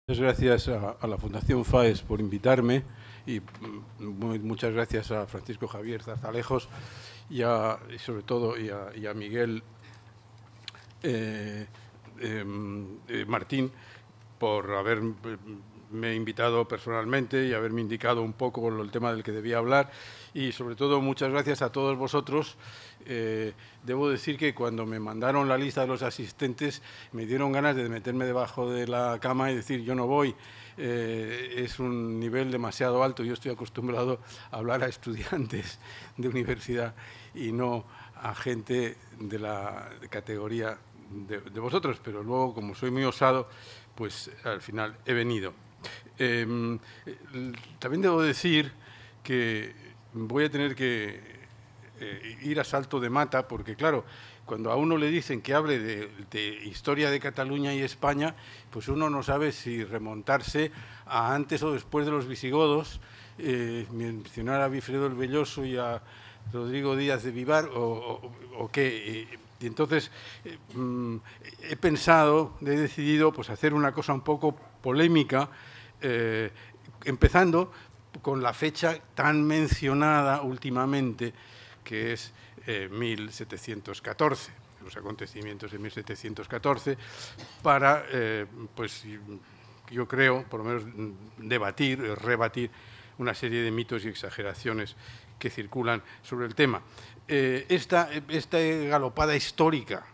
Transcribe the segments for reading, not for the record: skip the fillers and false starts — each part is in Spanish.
Muchas gracias a la Fundación FAES por invitarme y muchas gracias a Francisco Javier Zarzalejos y sobre todo a Miguel Martín por haberme invitado personalmente y haberme indicado un poco el tema del que debía hablar, y sobre todo muchas gracias a todos vosotros. Debo decir que cuando me mandaron la lista de los asistentes me dieron ganas de meterme debajo de la cama y decir yo no voy. Es un nivel demasiado alto. Yo estoy acostumbrado a hablar a estudiantes de universidad y no a gente de la categoría de vosotros, pero luego, como soy muy osado, pues al final he venido. También debo decir que voy a tener que ir a salto de mata, porque claro, cuando a uno le dicen que hable de historia de Cataluña y España, pues uno no sabe si remontarse a antes o después de los visigodos, mencionar a Bifredo el Velloso y a Rodrigo Díaz de Vivar o qué. Y entonces he decidido pues hacer una cosa un poco polémica, empezando con la fecha tan mencionada últimamente, que es 1714, los acontecimientos de 1714, para, pues yo creo, por lo menos debatir, rebatir una serie de mitos y exageraciones que circulan sobre el tema. Esta galopada histórica,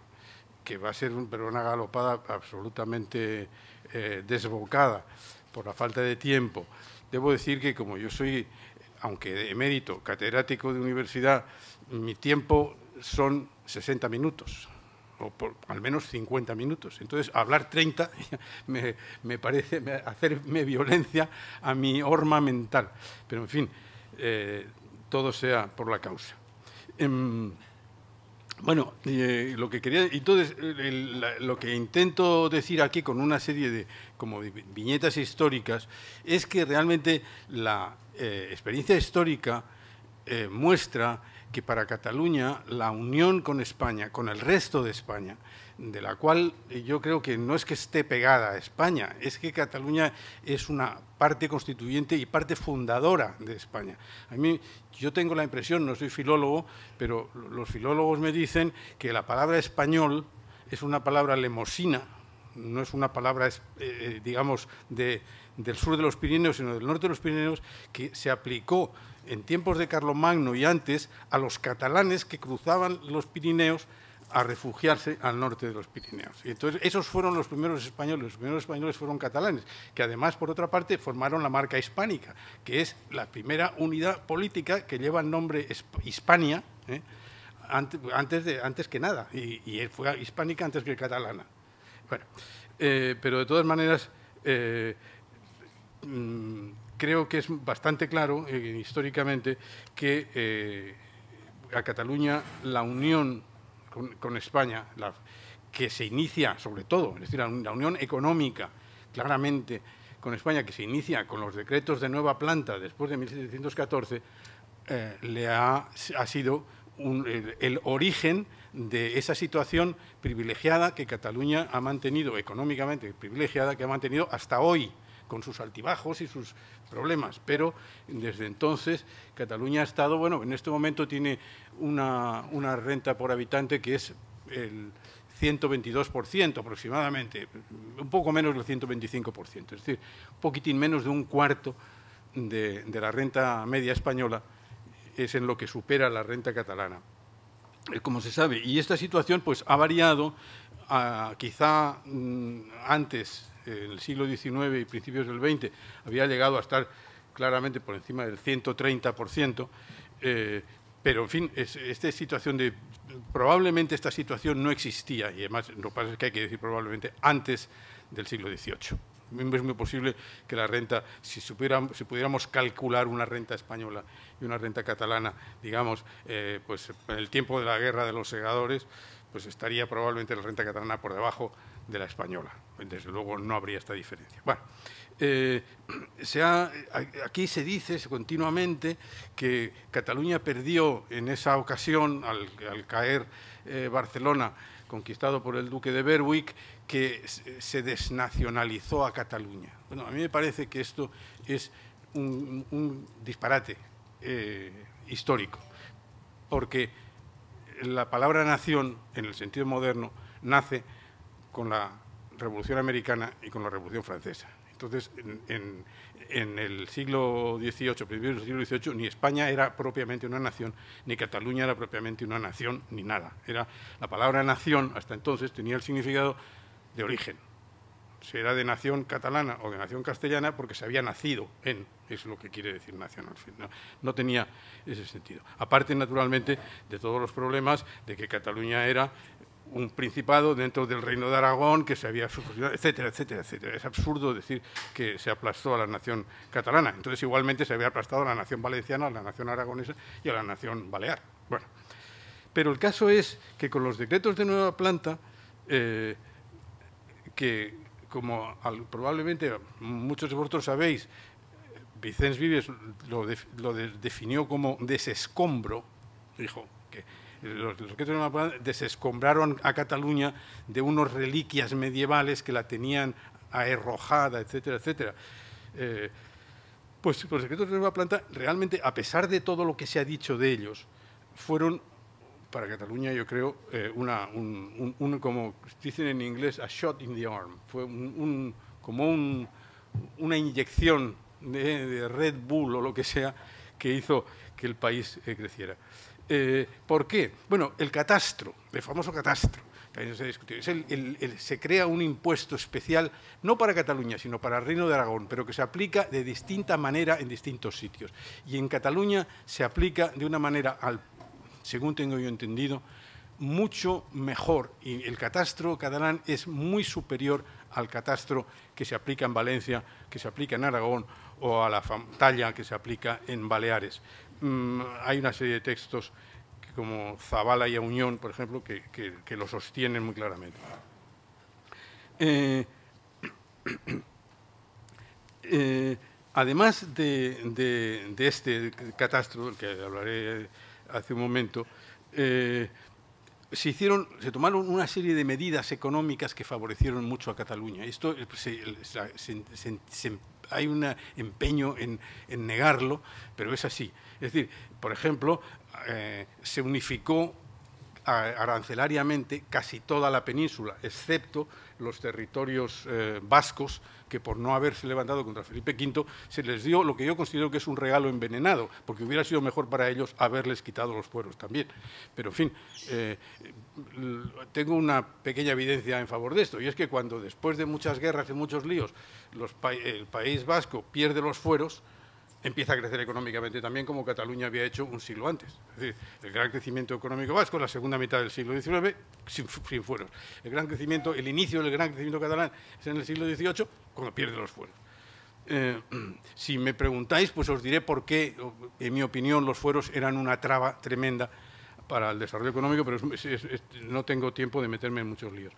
que va a ser una galopada absolutamente desbocada por la falta de tiempo, debo decir que como yo soy, aunque de emérito, catedrático de universidad, mi tiempo son 60 minutos, o al menos 50 minutos. Entonces, hablar 30 me parece hacerme violencia a mi horma mental. Pero, en fin, todo sea por la causa. Bueno, lo que quería, entonces, lo que intento decir aquí con una serie de viñetas históricas es que realmente la experiencia histórica muestra que para Cataluña la unión con España, con el resto de España, de la cual yo creo que no es que esté pegada a España, es que Cataluña es una parte constituyente y parte fundadora de España. Yo tengo la impresión, no soy filólogo, pero los filólogos me dicen que la palabra español es una palabra lemosina, no es una palabra, digamos, del sur de los Pirineos, sino del norte de los Pirineos, que se aplicó en tiempos de Carlomagno y antes a los catalanes que cruzaban los Pirineos a refugiarse al norte de los Pirineos. Y entonces, esos fueron los primeros españoles. Los primeros españoles fueron catalanes, que además, por otra parte, formaron la marca hispánica, que es la primera unidad política que lleva el nombre Hispania, antes que nada, y fue hispánica antes que catalana. Bueno, pero de todas maneras, creo que es bastante claro históricamente que a Cataluña la unión con España, que se inicia sobre todo, es decir, la unión económica claramente con España, que se inicia con los decretos de Nueva Planta después de 1714, ha sido el origen de esa situación privilegiada que Cataluña ha mantenido, económicamente privilegiada, que ha mantenido hasta hoy, con sus altibajos y sus problemas. Pero desde entonces Cataluña ha estado, bueno, en este momento tiene una renta por habitante que es el 122% aproximadamente, un poco menos del 125%, es decir, un poquitín menos de un cuarto de la renta media española es en lo que supera la renta catalana, como se sabe. Y esta situación pues ha variado, quizá antes, en el siglo XIX y principios del XX, había llegado a estar claramente por encima del 130%, pero en fin, probablemente esta situación no existía, y además lo que pasa es que hay que decir probablemente antes del siglo XVIII. Es muy posible que la renta, si pudiéramos calcular una renta española y una renta catalana, digamos, pues en el tiempo de la Guerra de los Segadores, pues estaría probablemente la renta catalana por debajo de la española. Desde luego no habría esta diferencia. Bueno, aquí se dice continuamente que Cataluña perdió en esa ocasión, al caer Barcelona, conquistado por el duque de Berwick, que se desnacionalizó a Cataluña. Bueno, a mí me parece que esto es un disparate histórico, porque la palabra nación, en el sentido moderno, nace con la Revolución Americana y con la Revolución Francesa. Entonces, en el siglo XVIII, principios del siglo XVIII, ni España era propiamente una nación, ni Cataluña era propiamente una nación, ni nada. La palabra nación, hasta entonces, tenía el significado de origen. Si era de nación catalana o de nación castellana, porque se había nacido en, es lo que quiere decir nación al fin. No tenía ese sentido. Aparte, naturalmente, de todos los problemas de que Cataluña era un principado dentro del Reino de Aragón que se había fusionado, etcétera, etcétera, etcétera. Es absurdo decir que se aplastó a la nación catalana. Entonces, igualmente, se había aplastado a la nación valenciana, a la nación aragonesa y a la nación balear. Bueno, pero el caso es que con los decretos de Nueva Planta, que como probablemente muchos de vosotros sabéis, Vicens Vives lo definió como desescombro, dijo que los decretos de Nueva Planta desescombraron a Cataluña de unas reliquias medievales que la tenían aherrojada, etcétera, etcétera. Pues los decretos de Nueva Planta, realmente, a pesar de todo lo que se ha dicho de ellos, fueron para Cataluña, yo creo, como dicen en inglés, a shot in the arm. Fue como una inyección de Red Bull o lo que sea que hizo que el país creciera. ¿Por qué? Bueno, el catastro, el famoso catastro, que se discutió, se crea un impuesto especial, no para Cataluña, sino para el Reino de Aragón, pero que se aplica de distinta manera en distintos sitios. Y en Cataluña se aplica de una manera, según tengo yo entendido, mucho mejor. Y el catastro catalán es muy superior al catastro que se aplica en Valencia, que se aplica en Aragón, o a la talla que se aplica en Baleares. Hay una serie de textos como Zabala y Auñón, por ejemplo, que lo sostienen muy claramente. Además de este catastro, del que hablaré hace un momento, se tomaron una serie de medidas económicas que favorecieron mucho a Cataluña. Esto hay un empeño en negarlo, pero es así. Es decir, por ejemplo, se unificó arancelariamente casi toda la península, excepto los territorios vascos, que por no haberse levantado contra Felipe V, se les dio lo que yo considero que es un regalo envenenado, porque hubiera sido mejor para ellos haberles quitado los fueros también. Pero, en fin, tengo una pequeña evidencia en favor de esto, y es que cuando después de muchas guerras y muchos líos el País Vasco pierde los fueros, empieza a crecer económicamente también, como Cataluña había hecho un siglo antes. Es decir, el gran crecimiento económico vasco en la segunda mitad del siglo XIX, sin fueros. El inicio del gran crecimiento catalán es en el siglo XVIII, cuando pierde los fueros. Si me preguntáis, pues os diré por qué, en mi opinión, los fueros eran una traba tremenda para el desarrollo económico, pero no tengo tiempo de meterme en muchos líos.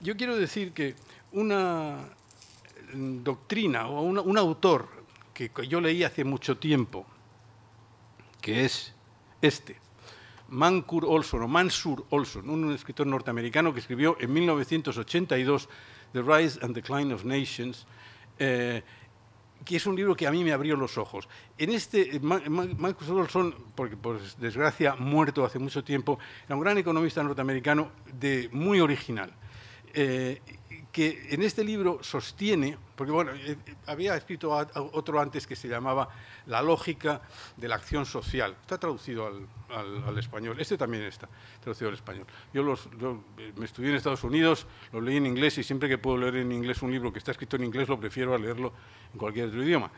Yo quiero decir que una doctrina o un autor que yo leí hace mucho tiempo, que es Mansur Olson, un escritor norteamericano que escribió en 1982 The Rise and Decline of Nations, que es un libro que a mí me abrió los ojos. En Mansur Olson, porque por desgracia muerto hace mucho tiempo, era un gran economista norteamericano muy original, que en este libro sostiene, porque bueno, había escrito otro antes que se llamaba La lógica de la acción social. Está traducido al español. Este también está traducido al español. Yo me estudié en Estados Unidos, lo leí en inglés y siempre que puedo leer en inglés un libro que está escrito en inglés lo prefiero a leerlo en cualquier otro idioma.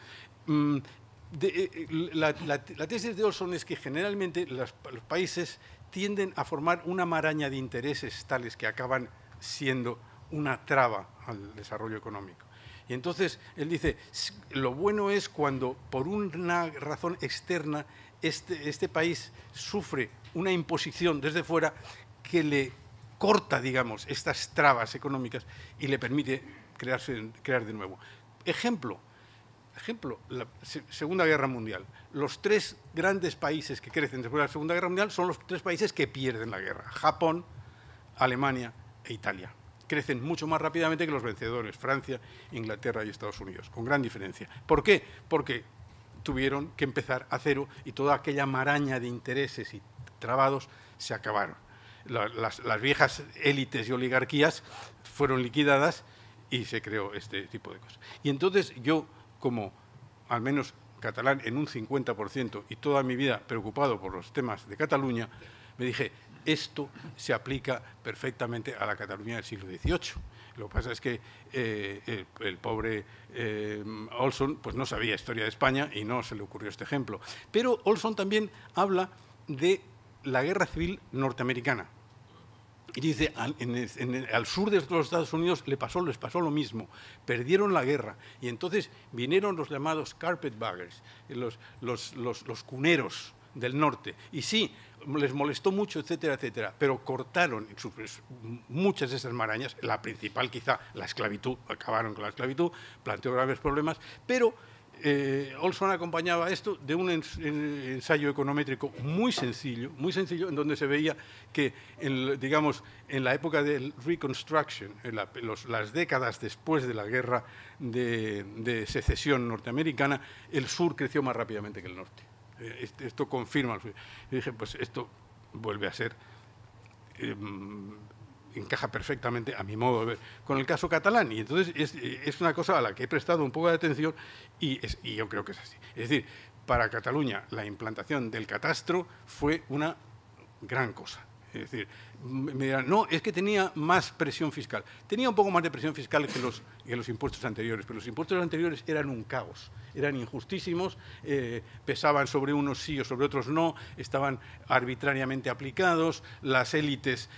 La tesis de Olson es que generalmente los países tienden a formar una maraña de intereses tales que acaban siendo una traba al desarrollo económico. Y entonces él dice, lo bueno es cuando por una razón externa este país sufre una imposición desde fuera que le corta, digamos, estas trabas económicas y le permite crear de nuevo. Ejemplo, la Segunda Guerra Mundial. Los tres grandes países que crecen después de la Segunda Guerra Mundial son los tres países que pierden la guerra: Japón, Alemania e Italia. crecen mucho más rápidamente que los vencedores, Francia, Inglaterra y Estados Unidos, con gran diferencia. ¿Por qué? Porque tuvieron que empezar a cero y toda aquella maraña de intereses y trabados se acabaron. Las viejas élites y oligarquías fueron liquidadas y se creó este tipo de cosas. Y entonces yo, como al menos catalán en un 50% y toda mi vida preocupado por los temas de Cataluña, me dije, esto se aplica perfectamente a la Cataluña del siglo XVIII. Lo que pasa es que el pobre Olson pues no sabía historia de España y no se le ocurrió este ejemplo. Pero Olson también habla de la guerra civil norteamericana. Y dice, al sur de los Estados Unidos les pasó lo mismo, perdieron la guerra y entonces vinieron los llamados carpetbaggers, los cuneros del norte. Y sí, les molestó mucho, etcétera, etcétera, pero cortaron muchas de esas marañas, la principal quizá, la esclavitud, acabaron con la esclavitud, planteó graves problemas, pero Olson acompañaba esto de un ensayo econométrico muy sencillo, en donde se veía que, digamos, en la época del Reconstruction, las décadas después de la guerra de secesión norteamericana, el sur creció más rápidamente que el norte. Esto confirma. Y dije, pues esto vuelve a ser... encaja perfectamente, a mi modo de ver, con el caso catalán. Y entonces es una cosa a la que he prestado un poco de atención y yo creo que es así. Es decir, para Cataluña la implantación del catastro fue una gran cosa. Es decir, me dirán, no, es que tenía más presión fiscal. Tenía un poco más de presión fiscal que los impuestos anteriores, pero los impuestos anteriores eran un caos, eran injustísimos, pesaban sobre unos sí o sobre otros no, estaban arbitrariamente aplicados, las élites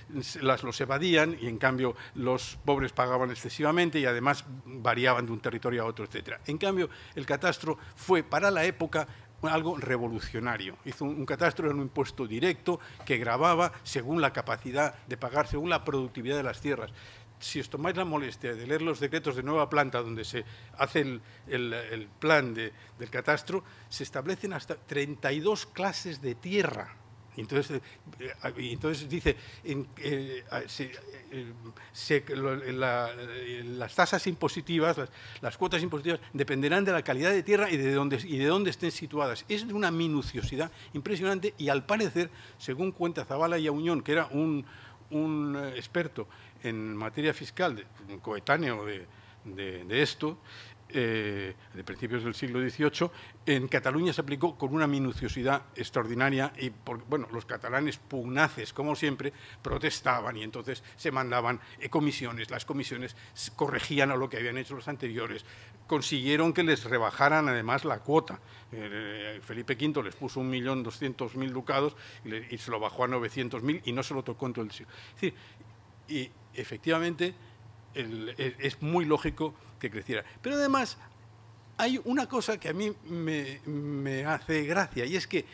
los evadían y en cambio los pobres pagaban excesivamente y además variaban de un territorio a otro, etc. En cambio, el catastro fue para la época algo revolucionario. Hizo un catastro, era un impuesto directo que gravaba según la capacidad de pagar, según la productividad de las tierras. Si os tomáis la molestia de leer los decretos de nueva planta donde se hace el plan del catastro, se establecen hasta 32 clases de tierra. Entonces dice, las tasas impositivas, las cuotas impositivas, dependerán de la calidad de tierra y de dónde estén situadas. Es de una minuciosidad impresionante y, al parecer, según cuenta Zabala y Auñón, que era un experto en materia fiscal, coetáneo de esto, de principios del siglo XVIII, en Cataluña se aplicó con una minuciosidad extraordinaria y, bueno, los catalanes pugnaces, como siempre, protestaban y entonces se mandaban comisiones. Las comisiones corregían a lo que habían hecho los anteriores. Consiguieron que les rebajaran además la cuota. Felipe V les puso 1.200.000 ducados y se lo bajó a 900.000 y no se lo tocó en todo el siglo. Es decir, y efectivamente es muy lógico que creciera. Pero además hay una cosa que a mí me hace gracia y es que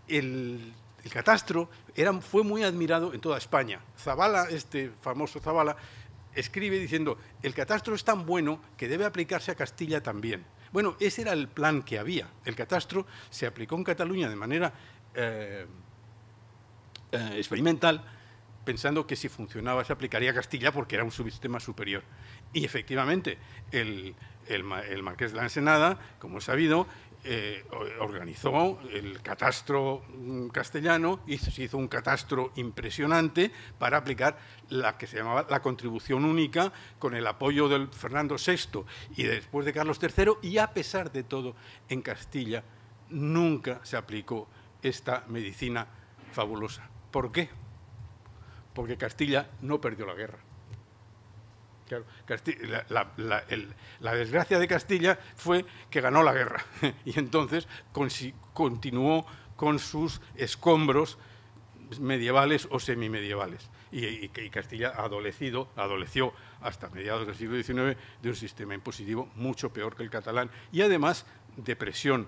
el catastro fue muy admirado en toda España. Zabala, este famoso Zabala, escribe diciendo el catastro es tan bueno que debe aplicarse a Castilla también. Bueno, ese era el plan que había. El catastro se aplicó en Cataluña de manera experimental, pensando que si funcionaba se aplicaría a Castilla porque era un subsistema superior. Y efectivamente, el marqués de la Ensenada, como es sabido, organizó el catastro castellano y se hizo un catastro impresionante para aplicar la que se llamaba la contribución única con el apoyo de Fernando VI y después de Carlos III, y a pesar de todo, en Castilla nunca se aplicó esta medicina fabulosa. ¿Por qué? Porque Castilla no perdió la guerra. Claro, la desgracia de Castilla fue que ganó la guerra y entonces continuó con sus escombros medievales o semimedievales. Y Castilla adoleció hasta mediados del siglo XIX de un sistema impositivo mucho peor que el catalán y además de presión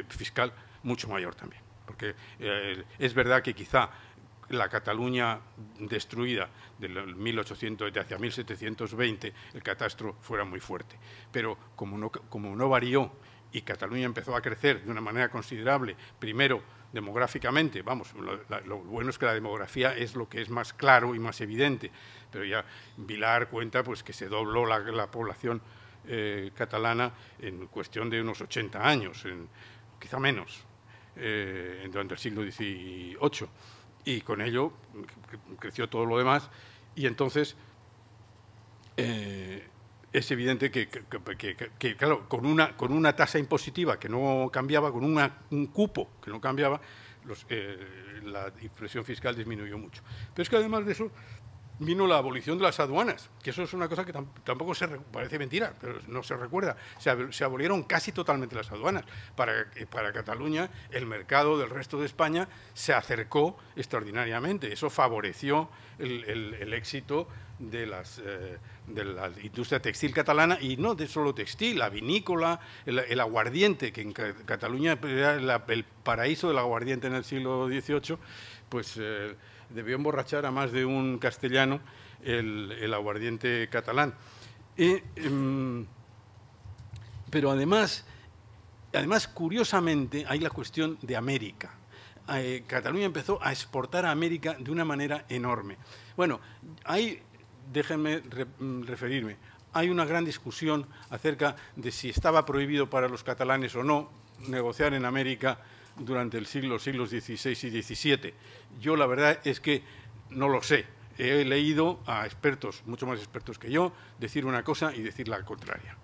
fiscal mucho mayor también. Porque es verdad que quizá la Cataluña destruida de 1800 hacia 1720, el catastro fuera muy fuerte. Pero como no varió y Cataluña empezó a crecer de una manera considerable, primero demográficamente, vamos, lo bueno es que la demografía es lo que es más claro y más evidente, pero ya Vilar cuenta pues, que se dobló la población catalana en cuestión de unos 80 años, quizá menos, durante el siglo XVIII, y con ello creció todo lo demás, y entonces es evidente que claro, con una tasa impositiva que no cambiaba, con un cupo que no cambiaba, la presión fiscal disminuyó mucho. Pero es que además de eso vino la abolición de las aduanas, que eso es una cosa que tampoco parece mentira, pero no se recuerda. Se abolieron casi totalmente las aduanas. Para Cataluña, el mercado del resto de España se acercó extraordinariamente. Eso favoreció el éxito de la industria textil catalana, y no de solo textil, la vinícola, el aguardiente, que en Cataluña era el paraíso del aguardiente en el siglo XVIII, pues debió emborrachar a más de un castellano el aguardiente catalán. Pero además, curiosamente, hay la cuestión de América. Cataluña empezó a exportar a América de una manera enorme. Bueno, déjenme referirme, hay una gran discusión acerca de si estaba prohibido para los catalanes o no negociar en América durante los siglos XVI y XVII. Yo la verdad es que no lo sé. He leído a expertos, mucho más expertos que yo, decir una cosa y decir la contraria.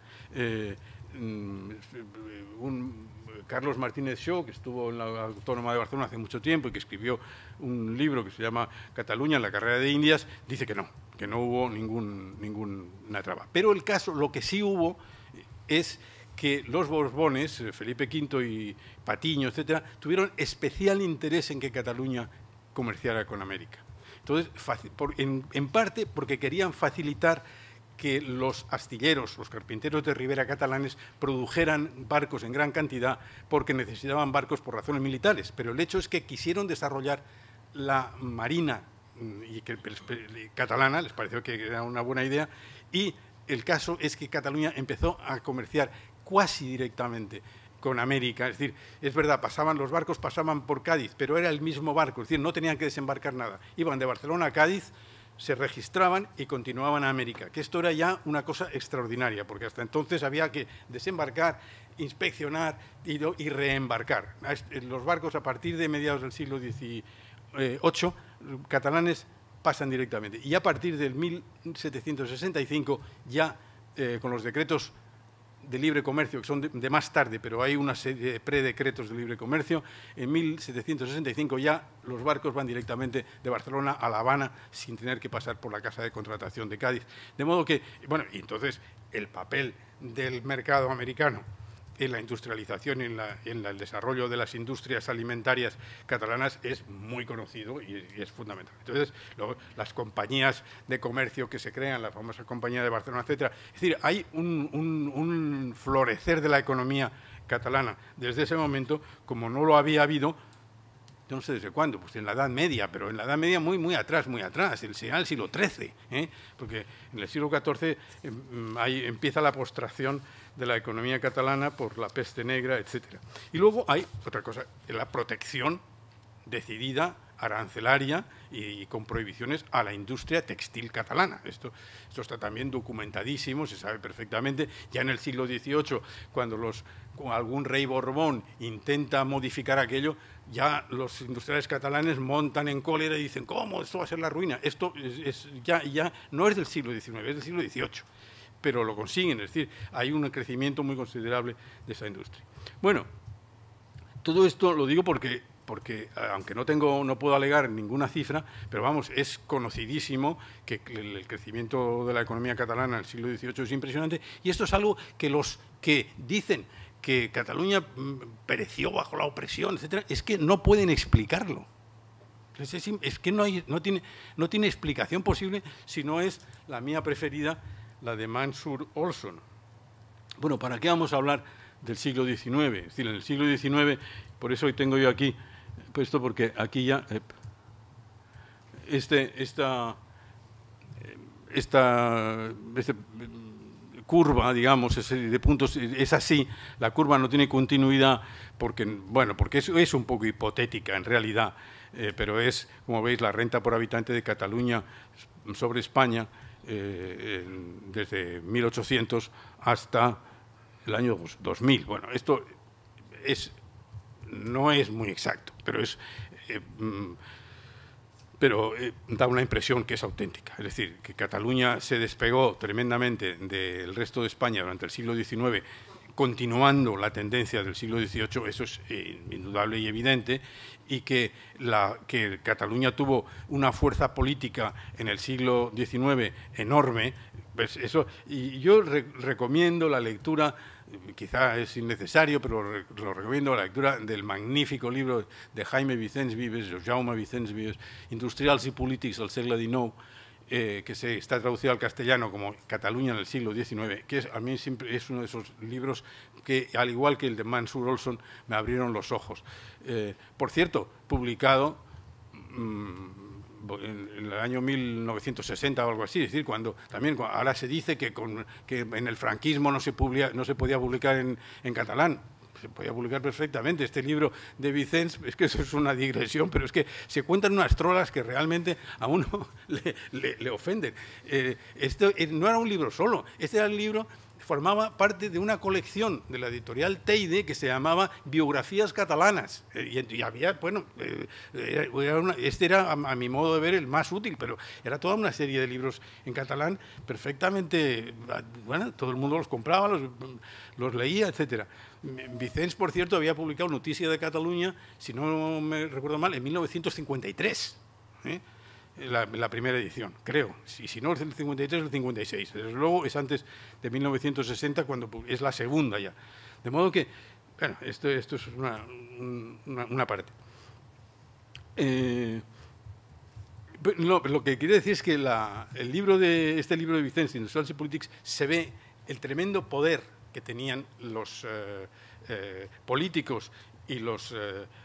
Carlos Martínez Shaw, que estuvo en la Autónoma de Barcelona hace mucho tiempo y que escribió un libro que se llama Cataluña en la carrera de Indias, dice que no hubo ninguna traba. Pero el caso, lo que sí hubo es que los Borbones, Felipe V y Patiño, etcétera, tuvieron especial interés en que Cataluña comerciara con América. Entonces, en parte porque querían facilitar que los astilleros, los carpinteros de Ribera catalanes, produjeran barcos en gran cantidad porque necesitaban barcos por razones militares. Pero el hecho es que quisieron desarrollar la marina y que catalana, les pareció que era una buena idea, y el caso es que Cataluña empezó a comerciar cuasi directamente con América. Es decir, es verdad, los barcos pasaban por Cádiz, pero era el mismo barco, es decir, no tenían que desembarcar nada. Iban de Barcelona a Cádiz, se registraban y continuaban a América, que esto era ya una cosa extraordinaria, porque hasta entonces había que desembarcar, inspeccionar y reembarcar. Los barcos a partir de mediados del siglo XVIII, catalanes pasan directamente. Y a partir del 1765, ya con los decretos de libre comercio, que son de más tarde, pero hay una serie de predecretos de libre comercio, en 1765 ya los barcos van directamente de Barcelona a La Habana sin tener que pasar por la Casa de Contratación de Cádiz. De modo que, bueno, y entonces el papel del mercado americano en la industrialización, en el desarrollo de las industrias alimentarias catalanas es muy conocido y es fundamental. Entonces, las compañías de comercio que se crean, la famosa compañía de Barcelona, etcétera, es decir, hay un florecer de la economía catalana desde ese momento, como no lo había habido, no sé desde cuándo, pues en la Edad Media, pero en la Edad Media muy atrás, el siglo XIII, porque en el siglo XIV empieza la postración de la economía catalana por la peste negra, etcétera. Y luego hay otra cosa, la protección decidida, arancelaria y con prohibiciones a la industria textil catalana. Esto está también documentadísimo, se sabe perfectamente. Ya en el siglo XVIII, cuando algún rey Borbón intenta modificar aquello, ya los industriales catalanes montan en cólera y dicen, ¿cómo? Esto va a ser la ruina. Esto ya no es del siglo XIX, es del siglo XVIII. Pero lo consiguen, es decir, hay un crecimiento muy considerable de esa industria. Bueno, todo esto lo digo porque aunque no puedo alegar ninguna cifra, pero vamos, es conocidísimo que el crecimiento de la economía catalana en el siglo XVIII es impresionante, y esto es algo que los que dicen que Cataluña pereció bajo la opresión, etcétera, es que no pueden explicarlo. Es que no tiene explicación posible si no es la mía preferida, la de Mansur Olson. Bueno, ¿para qué vamos a hablar del siglo XIX? Es decir, en el siglo XIX, por eso hoy tengo yo aquí puesto, porque aquí ya este curva, digamos, de puntos, es así, la curva no tiene continuidad porque, bueno, porque es un poco hipotética en realidad, pero es, como veis, la renta por habitante de Cataluña sobre España desde 1800 hasta el año 2000. Bueno, esto no es muy exacto, pero da una impresión que es auténtica. Es decir, que Cataluña se despegó tremendamente del resto de España durante el siglo XIX, continuando la tendencia del siglo XVIII, eso es indudable y evidente, y que Cataluña tuvo una fuerza política en el siglo XIX enorme. Pues eso, y yo recomiendo la lectura, quizá es innecesario, pero lo recomiendo, la lectura del magnífico libro de Jaime Vicens Vives, o Jaume Vicens Vives, Industrials y Polítics al segle XIX, que está traducido al castellano como Cataluña en el siglo XIX, que a mí siempre es uno de esos libros que, al igual que el de Mansur Olson, me abrieron los ojos. Por cierto, publicado en el año 1960 o algo así, es decir, ahora se dice que en el franquismo no se podía publicar en catalán. Se podía publicar perfectamente. Este libro de Vicens, es que eso es una digresión, pero es que se cuentan unas trolas que realmente a uno le ofenden. Esto no era un libro solo, este era el libro, formaba parte de una colección de la editorial Teide que se llamaba Biografías Catalanas. Y había, bueno, este era, a mi modo de ver, el más útil, pero era toda una serie de libros en catalán perfectamente, bueno, todo el mundo los compraba, los leía, etcétera. Vicens, por cierto, había publicado Notícia de Cataluña, si no me recuerdo mal, en 1953. La primera edición, creo. Si no es el 53 o el 56. Desde luego es antes de 1960, cuando es la segunda ya. De modo que, bueno, esto es una parte. Lo que quiero decir es que este libro de Vicens, Industrials y Politics, se ve el tremendo poder que tenían los políticos y los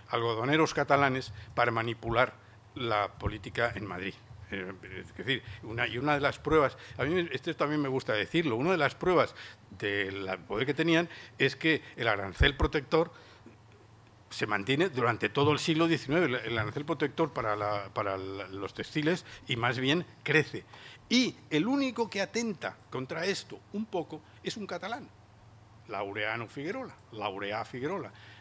algodoneros catalanes para manipular la política en Madrid. Es decir, una de las pruebas, a mí esto también me gusta decirlo, una de las pruebas del poder que tenían es que el arancel protector se mantiene durante todo el siglo XIX, el arancel protector para los textiles, y más bien crece. Y el único que atenta contra esto un poco es un catalán, Laureano Figuerola,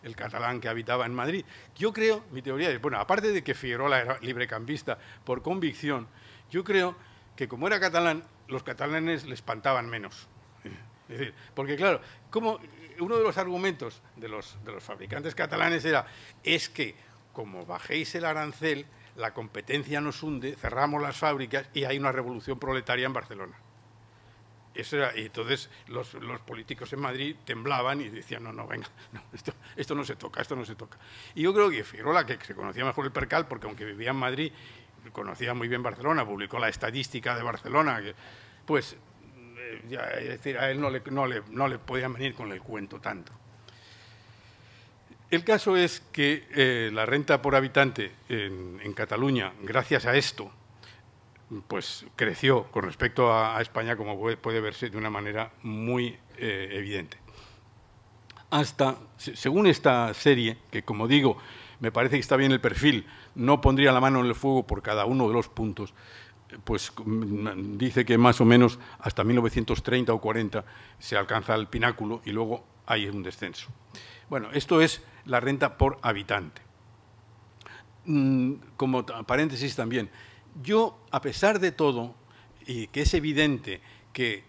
el catalán que habitaba en Madrid. Yo creo, mi teoría es, bueno, aparte de que Figuerola era librecampista por convicción, yo creo que como era catalán, los catalanes le espantaban menos. Es decir, porque claro, como uno de los argumentos de los fabricantes catalanes es que como bajéis el arancel, la competencia nos hunde, cerramos las fábricas y hay una revolución proletaria en Barcelona. Y entonces los políticos en Madrid temblaban y decían, no, venga, no, esto no se toca, esto no se toca. Y yo creo que Figuerola, que se conocía mejor el percal, porque aunque vivía en Madrid, conocía muy bien Barcelona, publicó la estadística de Barcelona, pues, es decir, a él no le podían venir con el cuento tanto. El caso es que la renta por habitante en Cataluña, gracias a esto, pues creció con respecto a España, como puede verse de una manera muy evidente. Según esta serie, que como digo, me parece que está bien el perfil, no pondría la mano en el fuego por cada uno de los puntos, pues dice que más o menos hasta 1930 o 40 se alcanza el pináculo y luego hay un descenso. Bueno, esto es la renta por habitante. Como paréntesis también, yo, a pesar de todo, y que es evidente que,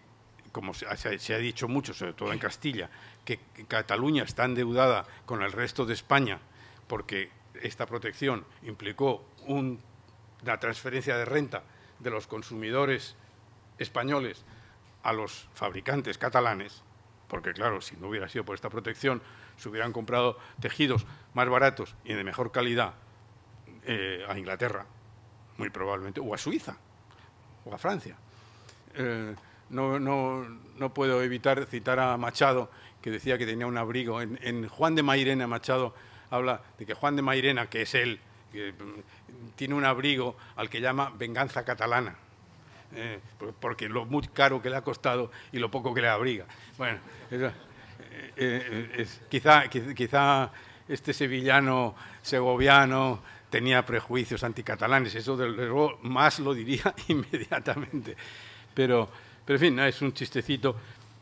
como se ha dicho mucho, sobre todo en Castilla, que Cataluña está endeudada con el resto de España porque esta protección implicó una transferencia de renta de los consumidores españoles a los fabricantes catalanes, porque claro, si no hubiera sido por esta protección, se hubieran comprado tejidos más baratos y de mejor calidad a Inglaterra, muy probablemente, o a Suiza, o a Francia. No puedo evitar citar a Machado, que decía que tenía un abrigo. En Juan de Mairena, Machado habla de que Juan de Mairena, que es él, que tiene un abrigo al que llama venganza catalana. porque lo muy caro que le ha costado y lo poco que le abriga. Bueno, eso, quizá este sevillano segoviano tenía prejuicios anticatalanes, eso luego más lo diría inmediatamente. Pero en fin, es un chistecito,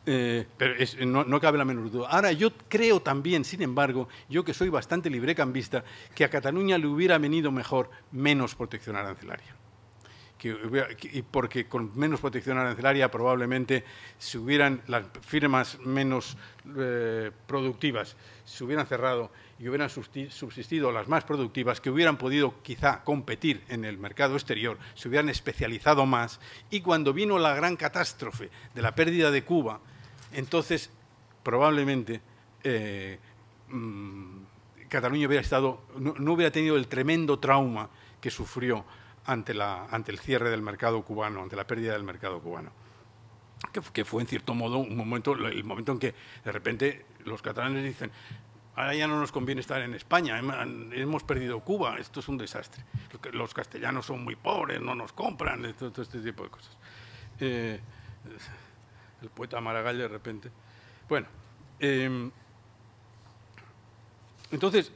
pero no cabe la menor duda. Ahora, yo creo también, sin embargo, yo que soy bastante librecambista, que a Cataluña le hubiera venido mejor menos protección arancelaria. Porque con menos protección arancelaria probablemente si hubieran las firmas menos productivas se hubieran cerrado y hubieran subsistido las más productivas que hubieran podido quizá competir en el mercado exterior, se hubieran especializado más, y cuando vino la gran catástrofe de la pérdida de Cuba, entonces probablemente Cataluña no hubiera tenido el tremendo trauma que sufrió ante el cierre del mercado cubano, ante la pérdida del mercado cubano, que fue en cierto modo el momento en que de repente los catalanes dicen: ahora ya no nos conviene estar en España, hemos perdido Cuba, esto es un desastre, los castellanos son muy pobres, no nos compran, todo este tipo de cosas. El poeta Maragall de repente. Bueno, entonces,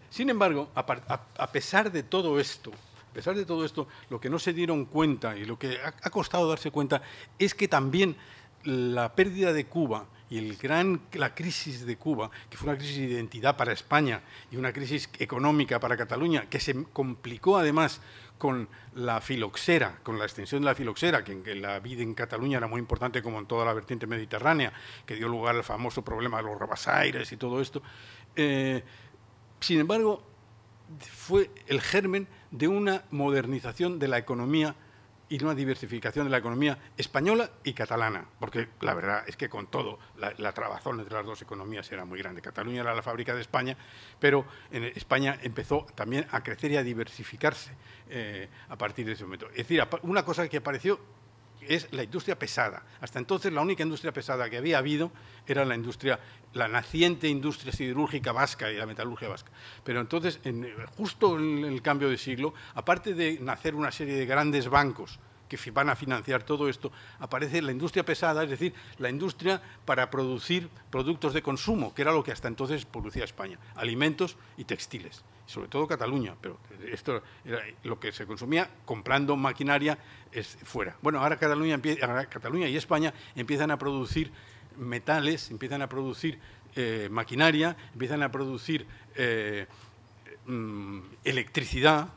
sin embargo, a pesar de todo esto, lo que no se dieron cuenta y lo que ha costado darse cuenta es que también la pérdida de Cuba y la crisis de Cuba, que fue una crisis de identidad para España y una crisis económica para Cataluña, que se complicó además con la filoxera, con la extensión de la filoxera, que la vida en Cataluña era muy importante como en toda la vertiente mediterránea, que dio lugar al famoso problema de los rabasaires y todo esto. Sin embargo, fue el germen de una modernización de la economía y una diversificación de la economía española y catalana, porque la verdad es que con todo, la trabazón entre las dos economías era muy grande. Cataluña era la fábrica de España, pero en España empezó también a crecer y a diversificarse a partir de ese momento. Es decir, una cosa que apareció es la industria pesada. Hasta entonces la única industria pesada que había habido era la naciente industria siderúrgica vasca y la metalurgia vasca. Pero entonces, justo en el cambio de siglo, aparte de nacer una serie de grandes bancos que van a financiar todo esto, aparece la industria pesada, es decir, la industria para producir productos de consumo, que era lo que hasta entonces producía España, alimentos y textiles, sobre todo Cataluña, pero esto era lo que se consumía comprando maquinaria fuera. Bueno, ahora Cataluña y España empiezan a producir metales, empiezan a producir maquinaria, empiezan a producir electricidad.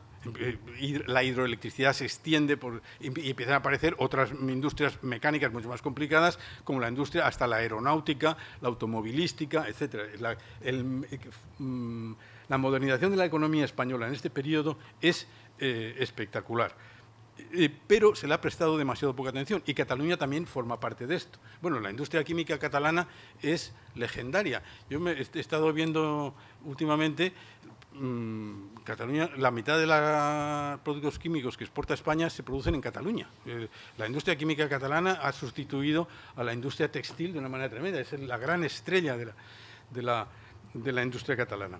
La hidroelectricidad se extiende y empiezan a aparecer otras industrias mecánicas mucho más complicadas, como la industria, hasta la aeronáutica, la automovilística, etc. La modernización de la economía española en este periodo es espectacular, pero se le ha prestado demasiado poca atención, y Cataluña también forma parte de esto. Bueno, la industria química catalana es legendaria. Yo he estado viendo últimamente Cataluña, la mitad de los productos químicos que exporta España se producen en Cataluña. La industria química catalana ha sustituido a la industria textil de una manera tremenda. Es la gran estrella de la industria catalana.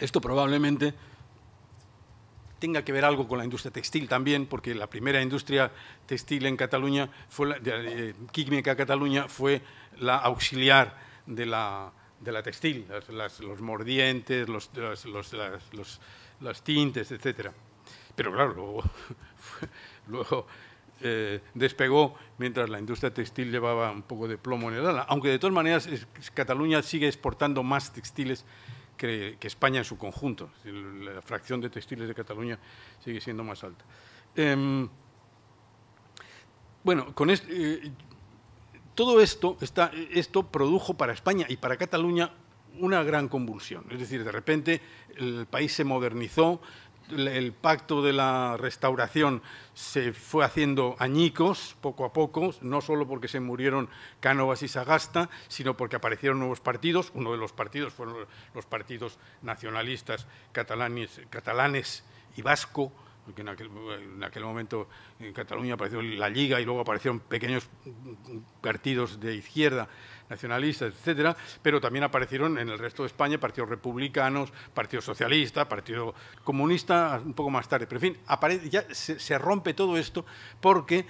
Esto probablemente tenga que ver algo con la industria textil también, porque la primera industria textil en Cataluña, química Cataluña, fue la auxiliar de la textil, los mordientes, los tintes, etc. Pero claro, luego despegó mientras la industria textil llevaba un poco de plomo en el ala, aunque de todas maneras Cataluña sigue exportando más textiles que España en su conjunto. La fracción de textiles de Cataluña sigue siendo más alta. Bueno, con todo esto produjo para España y para Cataluña una gran convulsión. Es decir, de repente el país se modernizó, el pacto de la restauración se fue haciendo añicos poco a poco, no solo porque se murieron Cánovas y Sagasta, sino porque aparecieron nuevos partidos. Uno de los partidos fueron los partidos nacionalistas catalanes y vasco, porque en aquel momento en Cataluña apareció la Lliga y luego aparecieron pequeños partidos de izquierda, nacionalistas, etcétera, pero también aparecieron en el resto de España partidos republicanos, Partido Socialista, Partido Comunista, un poco más tarde. Pero, en fin, ya se rompe todo esto porque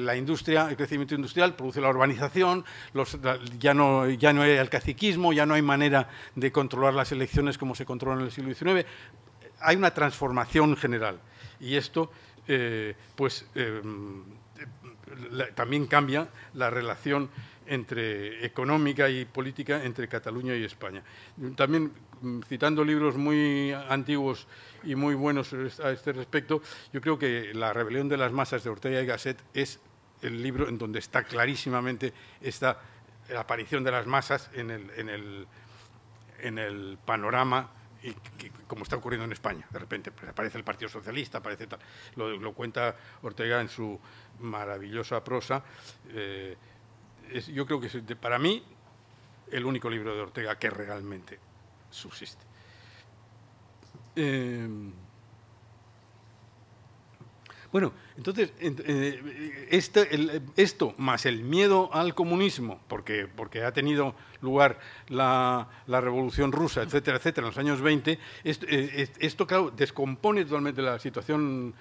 la industria, el crecimiento industrial produce la urbanización, ya no hay el caciquismo, ya no hay manera de controlar las elecciones como se controlan en el siglo XIX. Hay una transformación general y esto, también cambia la relación económica y política entre Cataluña y España. También, citando libros muy antiguos y muy buenos a este respecto, yo creo que La rebelión de las masas de Ortega y Gasset es el libro en donde está clarísimamente esta aparición de las masas en el panorama, como está ocurriendo en España. De repente pues, aparece el Partido Socialista, aparece tal. Lo cuenta Ortega en su maravillosa prosa. Yo creo que es, para mí, el único libro de Ortega que realmente subsiste. Bueno, entonces, esto más el miedo al comunismo, porque ha tenido lugar la Revolución Rusa, etcétera, etcétera, en los años 20, esto claro, descompone totalmente la situación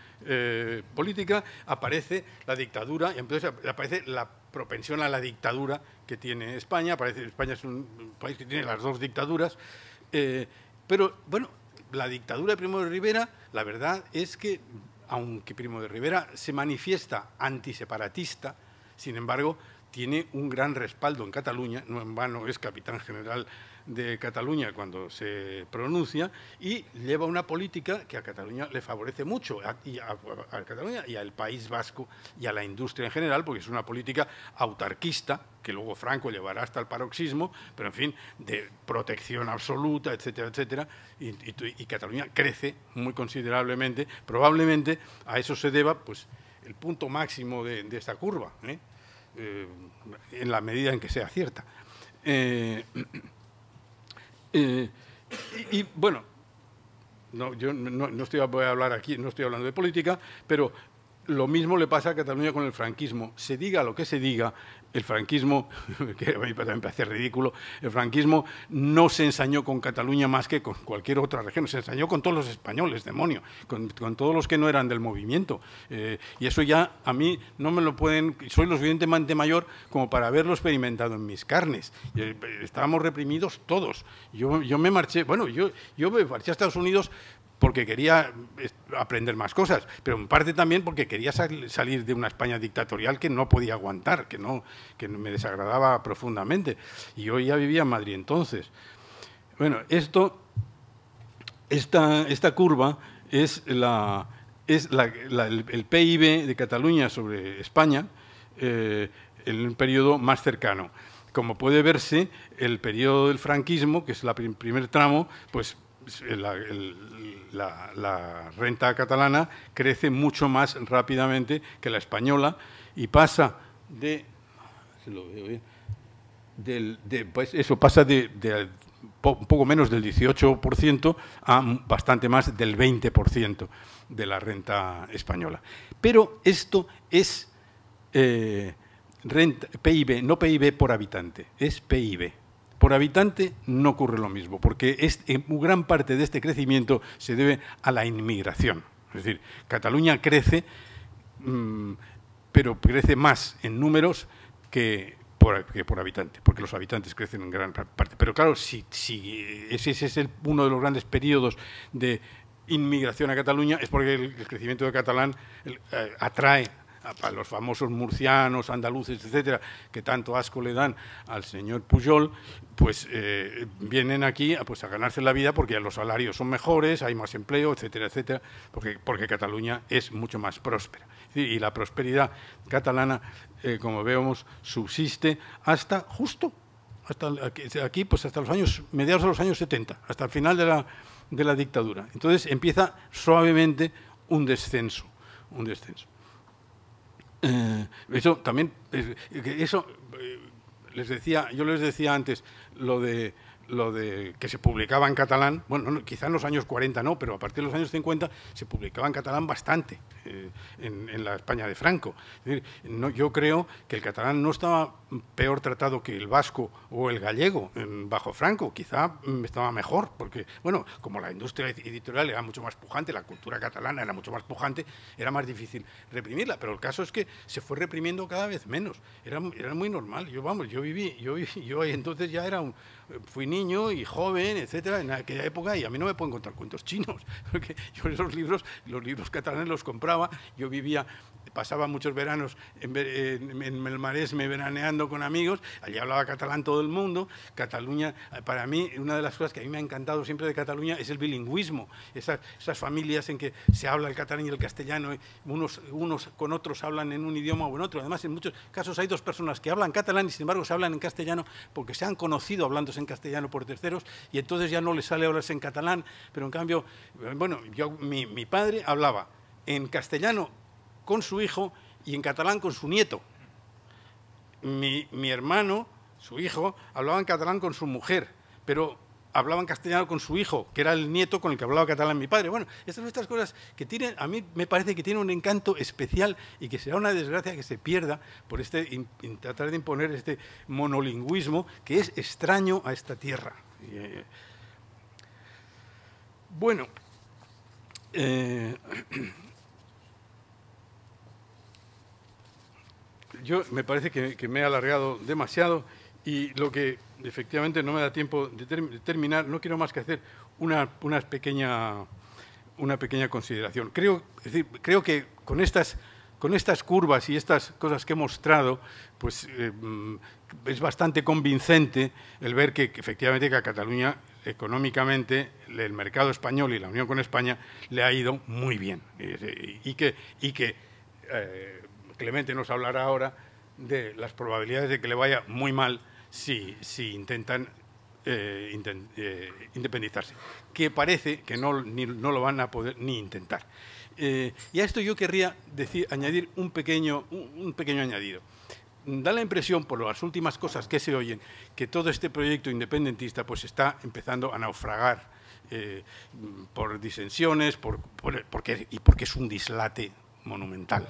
política, aparece la dictadura, y entonces aparece la propensión a la dictadura que tiene España. España es un país que tiene las dos dictaduras, pero, bueno, la dictadura de Primo de Rivera, la verdad es que aunque Primo de Rivera se manifiesta antiseparatista, sin embargo, tiene un gran respaldo en Cataluña, no en vano es capitán general de Cataluña cuando se pronuncia, y lleva una política que a Cataluña le favorece mucho, a Cataluña y al País Vasco y a la industria en general, porque es una política autarquista, que luego Franco llevará hasta el paroxismo, pero en fin, de protección absoluta, etcétera, etcétera, y Cataluña crece muy considerablemente. Probablemente a eso se deba pues, el punto máximo de esta curva, en la medida en que sea cierta. Y bueno, yo voy a hablar aquí, no estoy hablando de política, pero lo mismo le pasa a Cataluña con el franquismo. Se diga lo que se diga, el franquismo, que a mí también me parece ridículo, el franquismo no se ensañó con Cataluña más que con cualquier otra región, se ensañó con todos los españoles, demonio, con todos los que no eran del movimiento. Y eso ya a mí no me lo pueden, soy lo suficientemente mayor como para haberlo experimentado en mis carnes. Estábamos reprimidos todos. Yo me marché, bueno, yo me marché a Estados Unidos porque quería aprender más cosas, pero en parte también porque quería salir de una España dictatorial que no podía aguantar, que me desagradaba profundamente. Y yo ya vivía en Madrid entonces. Bueno, esta curva es el PIB de Cataluña sobre España en un periodo más cercano. Como puede verse, el periodo del franquismo, que es el primer tramo, pues la renta catalana crece mucho más rápidamente que la española y pasa de un poco menos del 18% a bastante más del 20% de la renta española. Pero esto es PIB, no PIB por habitante, es PIB. Por habitante no ocurre lo mismo, porque gran parte de este crecimiento se debe a la inmigración. Es decir, Cataluña crece, pero crece más en números que por habitante, porque los habitantes crecen en gran parte. Pero claro, si ese es uno de los grandes periodos de inmigración a Cataluña, es porque el crecimiento de catalán atrae a los famosos murcianos, andaluces, etcétera, que tanto asco le dan al señor Pujol, pues vienen aquí a ganarse la vida porque los salarios son mejores, hay más empleo, etcétera, etcétera, porque Cataluña es mucho más próspera. Y la prosperidad catalana, como vemos, subsiste hasta aquí, pues hasta mediados de los años 70, hasta el final de la dictadura. Entonces empieza suavemente un descenso. Eso también, yo les decía antes, que se publicaba en catalán, bueno, quizá en los años 40 no, pero a partir de los años 50 se publicaba en catalán bastante en la España de Franco. Es decir, yo creo que el catalán no estaba peor tratado que el vasco o el gallego bajo Franco, quizá estaba mejor, porque, bueno, como la industria editorial era mucho más pujante, la cultura catalana era mucho más pujante, era más difícil reprimirla, pero el caso es que se fue reprimiendo cada vez menos, era muy normal. Yo entonces ya fui niño y joven, etcétera, en aquella época, y a mí no me pueden contar cuentos chinos, porque yo los libros catalanes los compraba, yo pasaba muchos veranos en el Maresme veraneando con amigos, allí hablaba catalán todo el mundo. Cataluña, para mí, una de las cosas que a mí me ha encantado siempre de Cataluña es el bilingüismo, esas familias en que se habla el catalán y el castellano, unos con otros hablan en un idioma o en otro. Además, en muchos casos hay dos personas que hablan catalán y sin embargo se hablan en castellano porque se han conocido hablándose en castellano por terceros y entonces ya no les sale hablarse en catalán, pero en cambio, bueno, mi padre hablaba en castellano con su hijo y en catalán con su nieto. Mi hermano, su hijo, hablaba en catalán con su mujer, pero hablaba en castellano con su hijo, que era el nieto con el que hablaba catalán mi padre. Bueno, estas cosas que tienen, a mí me parece que tienen un encanto especial y que será una desgracia que se pierda por tratar de imponer este monolingüismo que es extraño a esta tierra. Bueno, yo me parece que me he alargado demasiado y lo que efectivamente no me da tiempo de terminar, no quiero más que hacer una pequeña consideración. Creo que con estas curvas y estas cosas que he mostrado, pues es bastante convincente el ver que efectivamente que a Cataluña económicamente el mercado español y la unión con España le ha ido muy bien y que Clemente nos hablará ahora de las probabilidades de que le vaya muy mal si intentan independizarse, que parece que no lo van a poder ni intentar. Y a esto yo querría añadir un pequeño añadido. Da la impresión, por las últimas cosas que se oyen, que todo este proyecto independentista pues está empezando a naufragar por disensiones porque es un dislate monumental.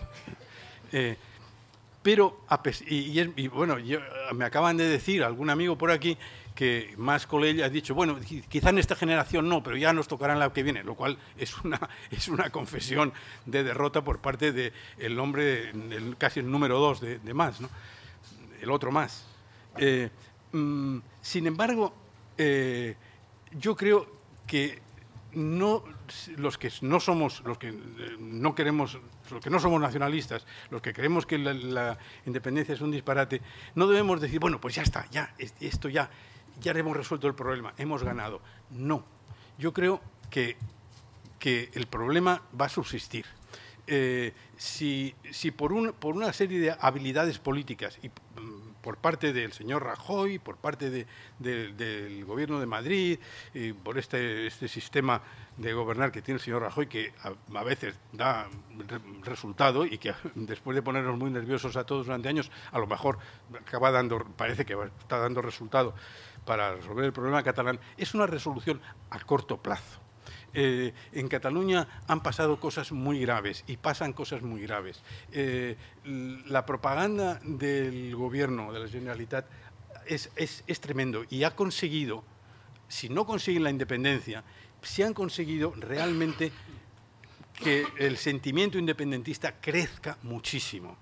Pero, bueno, me acaban de decir algún amigo por aquí que Mas Colell ha dicho, bueno, quizá en esta generación no, pero ya nos tocará en la que viene, lo cual es una confesión de derrota por parte del hombre, casi el número 2 de Mas, ¿no? El otro Mas. Sin embargo, yo creo que los que no somos nacionalistas, los que creemos que la independencia es un disparate, no debemos decir, bueno, pues ya está, ya hemos resuelto el problema, hemos ganado. No, yo creo que el problema va a subsistir. Si por una serie de habilidades políticas y por parte del señor Rajoy, por parte del Gobierno de Madrid, y por este sistema de gobernar que tiene el señor Rajoy, que a veces da resultado y que después de ponernos muy nerviosos a todos durante años, a lo mejor parece que está dando resultado para resolver el problema catalán, es una resolución a corto plazo. En Cataluña han pasado cosas muy graves y pasan cosas muy graves. La propaganda del gobierno de la Generalitat es tremendo y ha conseguido, si no consiguen la independencia, si han conseguido realmente que el sentimiento independentista crezca muchísimo.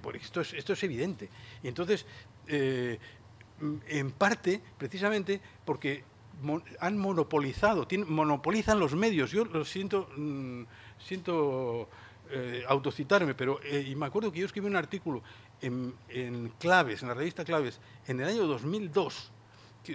Porque esto es evidente. Y entonces, en parte, precisamente porque han monopolizan los medios. Yo lo siento autocitarme, pero y me acuerdo que yo escribí un artículo en Claves, en la revista Claves, en el año 2002,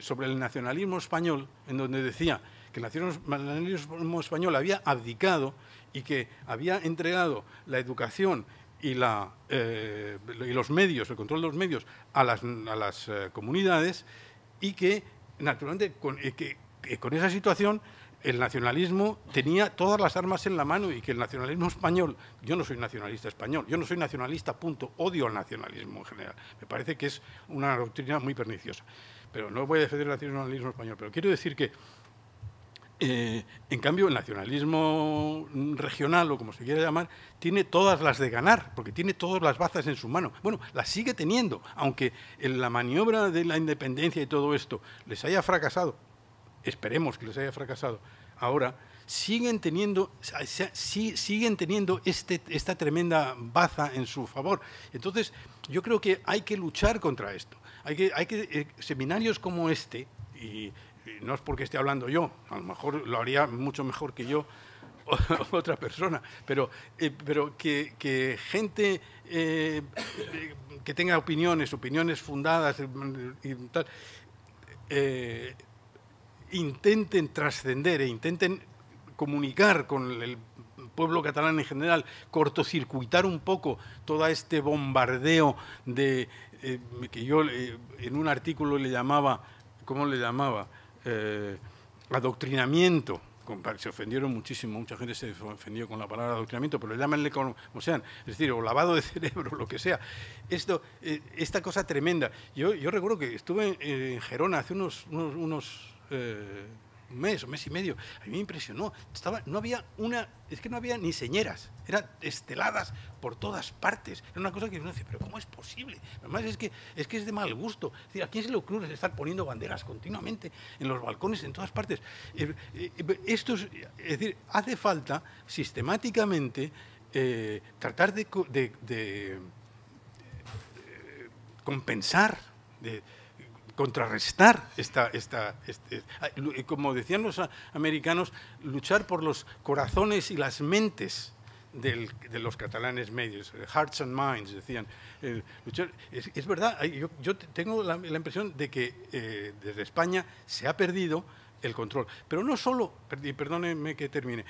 sobre el nacionalismo español, en donde decía que el nacionalismo español había abdicado y que había entregado la educación y los medios, el control de los medios a las comunidades, y que naturalmente con esa situación el nacionalismo tenía todas las armas en la mano y que el nacionalismo español, yo no soy nacionalista español, yo no soy nacionalista, punto, odio al nacionalismo en general, me parece que es una doctrina muy perniciosa, pero no voy a defender el nacionalismo español, pero quiero decir que, en cambio, el nacionalismo regional, o como se quiera llamar, tiene todas las de ganar, porque tiene todas las bazas en su mano. Bueno, las sigue teniendo, aunque en la maniobra de la independencia y todo esto les haya fracasado, esperemos que les haya fracasado, ahora siguen teniendo esta tremenda baza en su favor. Entonces, yo creo que hay que luchar contra esto. Seminarios como este, y no es porque esté hablando yo, a lo mejor lo haría mucho mejor que yo otra persona, pero que gente que tenga opiniones fundadas y tal, intenten trascender e intenten comunicar con el pueblo catalán en general, cortocircuitar un poco todo este bombardeo de que yo en un artículo le llamaba, ¿cómo le llamaba? Adoctrinamiento. Se ofendieron muchísimo, mucha gente se ofendió con la palabra adoctrinamiento, pero llámenle como sean, es decir, o lavado de cerebro, lo que sea. Esta cosa tremenda. Yo recuerdo que estuve en Gerona hace un mes y medio. A mí me impresionó. No había ni señeras, eran esteladas por todas partes. Era una cosa que uno dice, pero ¿cómo es posible? Además es que es de mal gusto. Es decir, ¿a quién se le ocurre estar poniendo banderas continuamente en los balcones, en todas partes? Es decir, hace falta sistemáticamente tratar de compensar, de contrarrestar como decían los americanos, luchar por los corazones y las mentes de los catalanes medios, hearts and minds, decían. Luchar, es verdad, yo tengo la impresión de que desde España se ha perdido el control, pero no solo, perdónenme que termine,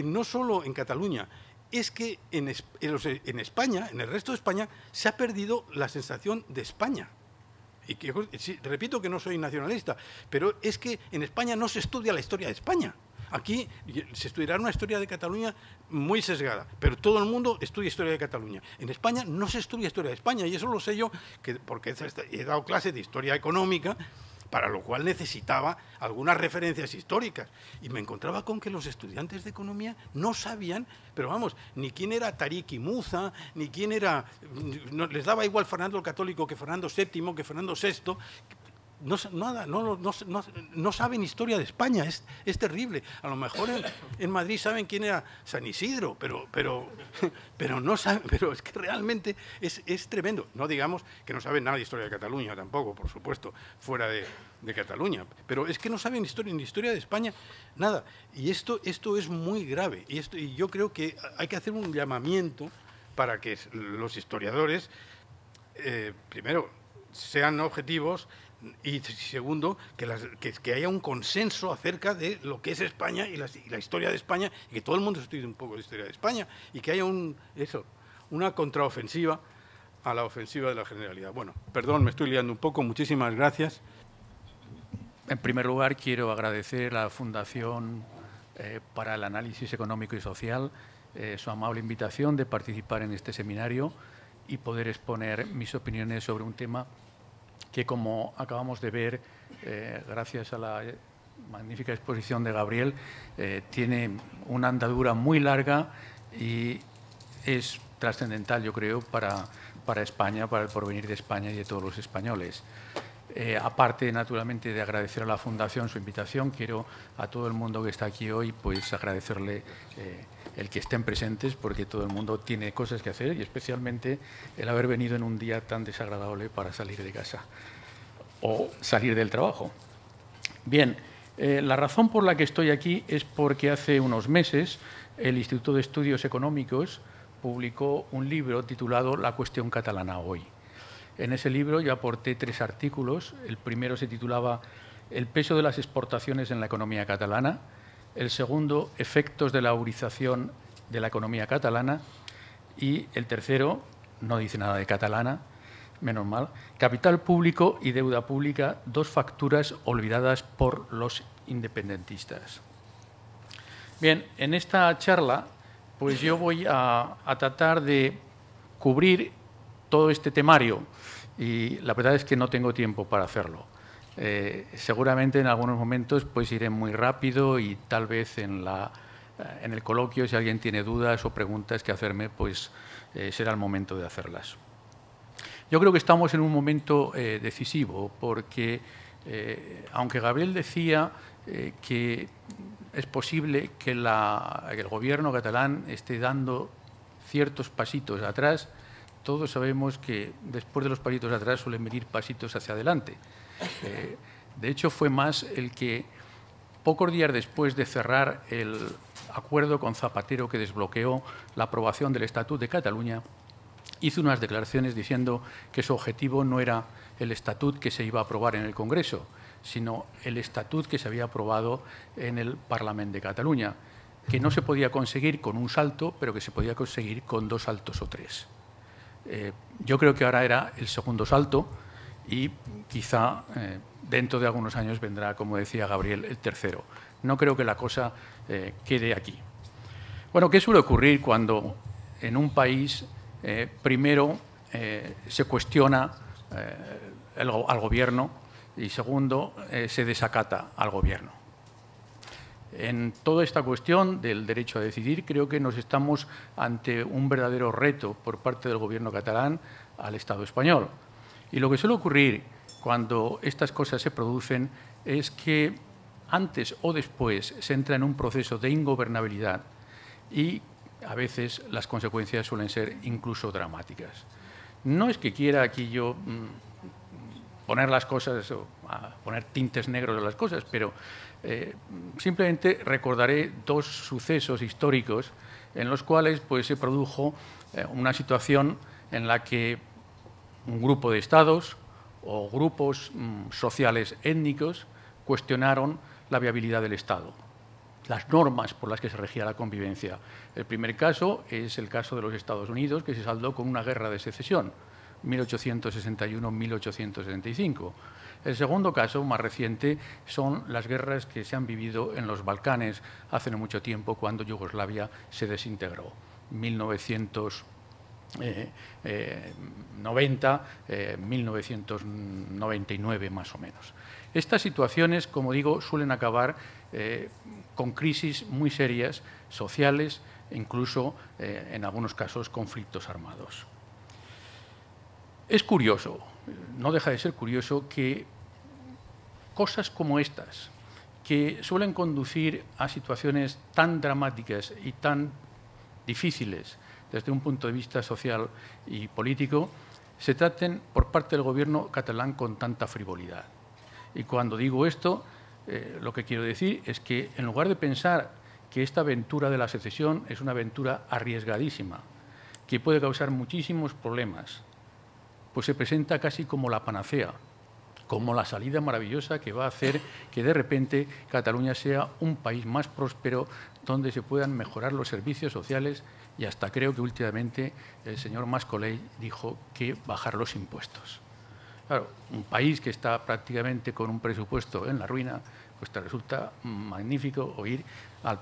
no solo en Cataluña, es que en España, en el resto de España, se ha perdido la sensación de España. Y repito que no soy nacionalista, pero es que en España no se estudia la historia de España. Aquí se estudiará una historia de Cataluña muy sesgada, pero todo el mundo estudia historia de Cataluña. En España no se estudia historia de España, y eso lo sé yo porque he dado clases de historia económica, para lo cual necesitaba algunas referencias históricas. Y me encontraba con que los estudiantes de economía no sabían, pero vamos, ni quién era Tariq y Muza, ni quién era... les daba igual Fernando el Católico que Fernando VII, que Fernando VI... No saben historia de España, es terrible. A lo mejor en Madrid saben quién era San Isidro, pero no saben, pero es que realmente es tremendo. No digamos que no saben nada de historia de Cataluña tampoco, por supuesto, fuera de Cataluña, pero es que no saben ni historia de España, nada. Y esto es muy grave, y yo creo que hay que hacer un llamamiento para que los historiadores, primero, sean objetivos, y segundo, que haya un consenso acerca de lo que es España y la historia de España, y que todo el mundo estudie un poco de historia de España, y que haya una contraofensiva a la ofensiva de la generalidad. Bueno, perdón, me estoy liando un poco, muchísimas gracias. En primer lugar, quiero agradecer a la Fundación para el Análisis Económico y Social su amable invitación de participar en este seminario y poder exponer mis opiniones sobre un tema que, como acabamos de ver, gracias a la magnífica exposición de Gabriel, tiene una andadura muy larga y es trascendental, yo creo, para España, para el porvenir de España y de todos los españoles. Aparte, naturalmente, de agradecer a la Fundación su invitación, quiero a todo el mundo que está aquí hoy pues agradecerle el que estén presentes, porque todo el mundo tiene cosas que hacer, y especialmente el haber venido en un día tan desagradable para salir de casa o salir del trabajo. Bien, la razón por la que estoy aquí es porque hace unos meses el Instituto de Estudios Económicos publicó un libro titulado La cuestión catalana hoy. En ese libro yo aporté 3 artículos. El primero se titulaba El peso de las exportaciones en la economía catalana. El segundo, Efectos de la eurización de la economía catalana. Y el tercero, no dice nada de catalana, menos mal, Capital público y deuda pública, 2 facturas olvidadas por los independentistas. Bien, en esta charla pues yo voy a tratar de cubrir todo este temario, y la verdad es que no tengo tiempo para hacerlo. Seguramente en algunos momentos pues iré muy rápido y tal vez en el coloquio, si alguien tiene dudas o preguntas que hacerme, pues será el momento de hacerlas. Yo creo que estamos en un momento decisivo porque, aunque Gabriel decía que es posible que el gobierno catalán esté dando ciertos pasitos atrás, todos sabemos que después de los pasitos atrás suelen venir pasitos hacia adelante. De hecho, fue más el que, pocos días después de cerrar el acuerdo con Zapatero que desbloqueó la aprobación del Estatut de Cataluña, hizo unas declaraciones diciendo que su objetivo no era el Estatut que se iba a aprobar en el Congreso, sino el Estatut que se había aprobado en el Parlament de Cataluña, que no se podía conseguir con un salto, pero que se podía conseguir con 2 saltos o 3. Yo creo que ahora era el segundo salto y quizá dentro de algunos años vendrá, como decía Gabriel, el tercero. No creo que la cosa quede aquí. Bueno, ¿qué suele ocurrir cuando en un país primero se cuestiona al gobierno y segundo se desacata al gobierno? En toda esta cuestión del derecho a decidir, creo que nos estamos ante un verdadero reto por parte del Gobierno catalán al Estado español. Y lo que suele ocurrir cuando estas cosas se producen es que antes o después se entra en un proceso de ingobernabilidad y a veces las consecuencias suelen ser incluso dramáticas. No es que quiera aquí yo poner las cosas, o poner tintes negros a las cosas, pero simplemente recordaré 2 sucesos históricos en los cuales pues, se produjo una situación en la que un grupo de estados o grupos sociales étnicos cuestionaron la viabilidad del Estado, las normas por las que se regía la convivencia. El primer caso es el caso de los Estados Unidos, que se saldó con una guerra de secesión, 1861-1865. El segundo caso, más reciente, son las guerras que se han vivido en los Balcanes hace no mucho tiempo, cuando Yugoslavia se desintegró, 1990, 1999 más o menos. Estas situaciones, como digo, suelen acabar con crisis muy serias, sociales e incluso, en algunos casos, conflictos armados. Es curioso, no deja de ser curioso, que cosas como estas, que suelen conducir a situaciones tan dramáticas y tan difíciles desde un punto de vista social y político, se traten por parte del Gobierno catalán con tanta frivolidad. Y cuando digo esto, lo que quiero decir es que en lugar de pensar que esta aventura de la secesión es una aventura arriesgadísima, que puede causar muchísimos problemas, pues se presenta casi como la panacea, como la salida maravillosa que va a hacer que de repente Cataluña sea un país más próspero, donde se puedan mejorar los servicios sociales y hasta creo que últimamente el señor Mas-Colell dijo que bajar los impuestos. Claro, un país que está prácticamente con un presupuesto en la ruina, pues te resulta magnífico oír al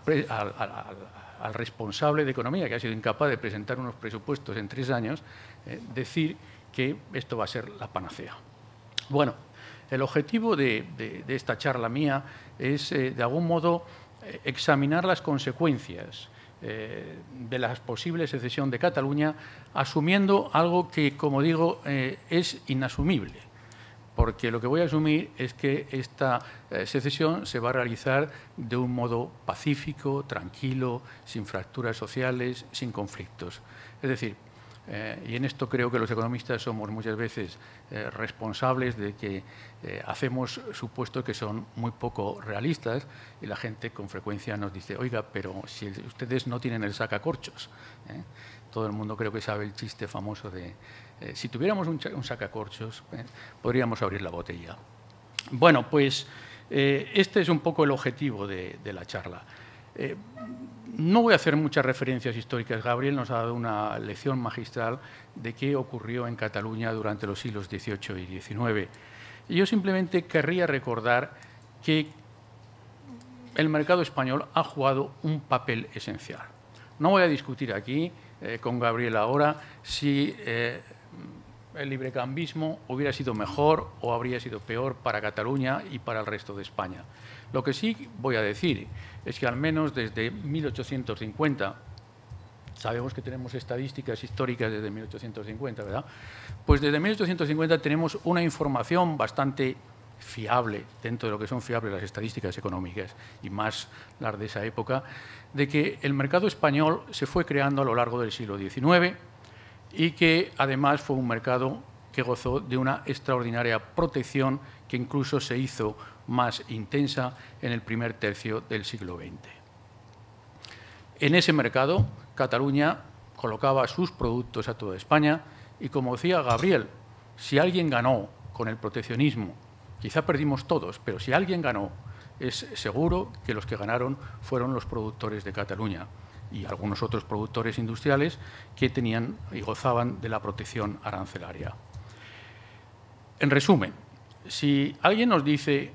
responsable de Economía, que ha sido incapaz de presentar unos presupuestos en 3 años, decir que esto va a ser la panacea. Bueno, el objetivo de esta charla mía es, de algún modo, examinar las consecuencias de la posible secesión de Cataluña, asumiendo algo que, como digo, es inasumible, porque lo que voy a asumir es que esta secesión se va a realizar de un modo pacífico, tranquilo, sin fracturas sociales, sin conflictos. Es decir, y en esto creo que los economistas somos muchas veces responsables de que hacemos supuestos que son muy poco realistas y la gente con frecuencia nos dice, oiga, pero si ustedes no tienen el sacacorchos. Todo el mundo creo que sabe el chiste famoso de si tuviéramos un sacacorchos, podríamos abrir la botella. Bueno, pues este es un poco el objetivo de la charla. No voy a hacer muchas referencias históricas. Gabriel nos ha dado una lección magistral de qué ocurrió en Cataluña durante los siglos XVIII y XIX. Y yo simplemente querría recordar que el mercado español ha jugado un papel esencial. No voy a discutir aquí con Gabriel ahora si el librecambismo hubiera sido mejor o habría sido peor para Cataluña y para el resto de España. Lo que sí voy a decir es que al menos desde 1850, sabemos que tenemos estadísticas históricas desde 1850, ¿verdad? Pues desde 1850 tenemos una información bastante fiable, dentro de lo que son fiables las estadísticas económicas y más las de esa época, de que el mercado español se fue creando a lo largo del siglo XIX y que además fue un mercado que gozó de una extraordinaria protección que incluso se hizo más intensa en el primer tercio del siglo XX. En ese mercado, Cataluña colocaba sus productos a toda España y, como decía Gabriel, si alguien ganó con el proteccionismo, quizá perdimos todos, pero si alguien ganó, es seguro que los que ganaron fueron los productores de Cataluña y algunos otros productores industriales que tenían y gozaban de la protección arancelaria. En resumen, si alguien nos dice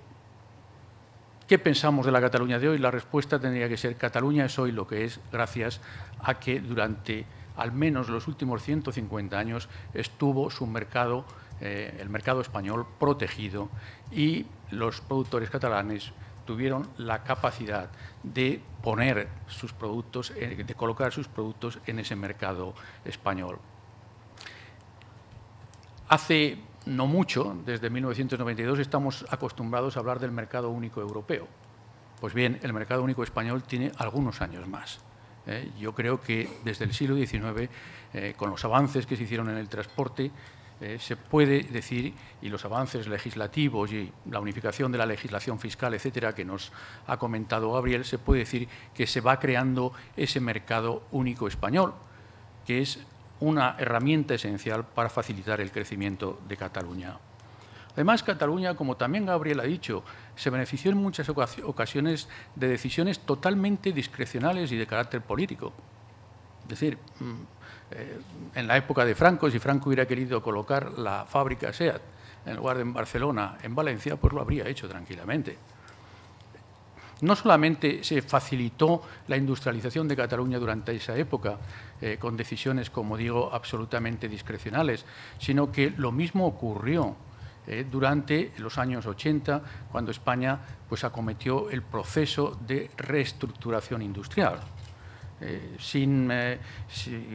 ¿qué pensamos de la Cataluña de hoy? La respuesta tendría que ser: Cataluña es hoy lo que es gracias a que durante al menos los últimos 150 años estuvo su mercado, el mercado español, protegido y los productores catalanes tuvieron la capacidad de poner sus productos, de colocar sus productos en ese mercado español. Hace no mucho, desde 1992, estamos acostumbrados a hablar del mercado único europeo. Pues bien, el mercado único español tiene algunos años más. Yo creo que desde el siglo XIX, con los avances que se hicieron en el transporte, se puede decir, y los avances legislativos y la unificación de la legislación fiscal, etcétera, que nos ha comentado Gabriel, se puede decir que se va creando ese mercado único español, que es una herramienta esencial para facilitar el crecimiento de Cataluña. Además, Cataluña, como también Gabriel ha dicho, se benefició en muchas ocasiones de decisiones totalmente discrecionales y de carácter político. Es decir, en la época de Franco, si Franco hubiera querido colocar la fábrica SEAT en lugar de en Barcelona, en Valencia, pues lo habría hecho tranquilamente. No solamente se facilitó la industrialización de Cataluña durante esa época, con decisiones, como digo, absolutamente discrecionales, sino que lo mismo ocurrió durante los años 80, cuando España pues, acometió el proceso de reestructuración industrial.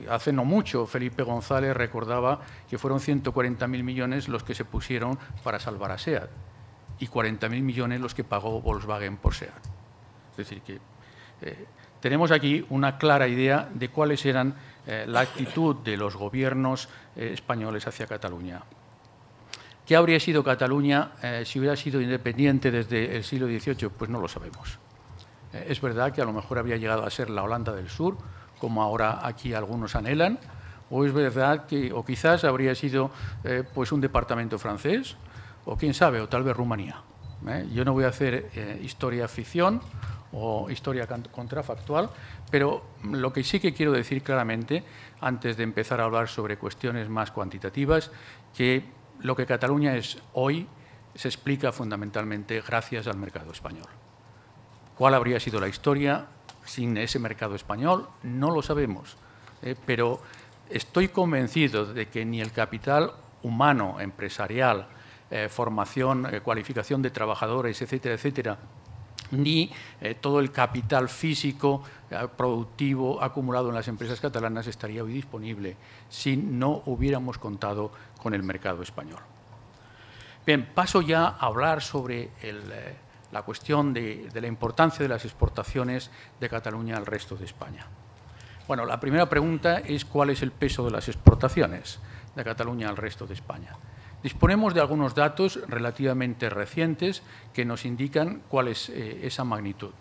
Hace no mucho, Felipe González recordaba que fueron 140.000 millones los que se pusieron para salvar a SEAT y 40.000 millones los que pagó Volkswagen por SEAT. Es decir, que tenemos aquí una clara idea de cuáles eran la actitud de los gobiernos españoles hacia Cataluña. ¿Qué habría sido Cataluña si hubiera sido independiente desde el siglo XVIII? Pues no lo sabemos. Es verdad que a lo mejor habría llegado a ser la Holanda del Sur, como ahora aquí algunos anhelan, o es verdad que, o quizás habría sido pues un departamento francés, o quién sabe, o tal vez Rumanía. Yo no voy a hacer historia-ficción o historia contrafactual, pero lo que sí que quiero decir claramente, antes de empezar a hablar sobre cuestiones más cuantitativas, que lo que Cataluña es hoy se explica fundamentalmente gracias al mercado español. ¿Cuál habría sido la historia sin ese mercado español? No lo sabemos, pero estoy convencido de que ni el capital humano, empresarial, formación, cualificación de trabajadores, etcétera, etcétera, ni todo el capital físico productivo acumulado en las empresas catalanas estaría hoy disponible si no hubiéramos contado con el mercado español. Bien, paso ya a hablar sobre la cuestión de la importancia de las exportaciones de Cataluña al resto de España. Bueno, la primera pregunta es ¿cuál es el peso de las exportaciones de Cataluña al resto de España? Disponemos de algunos datos relativamente recientes que nos indican cuál es esa magnitud.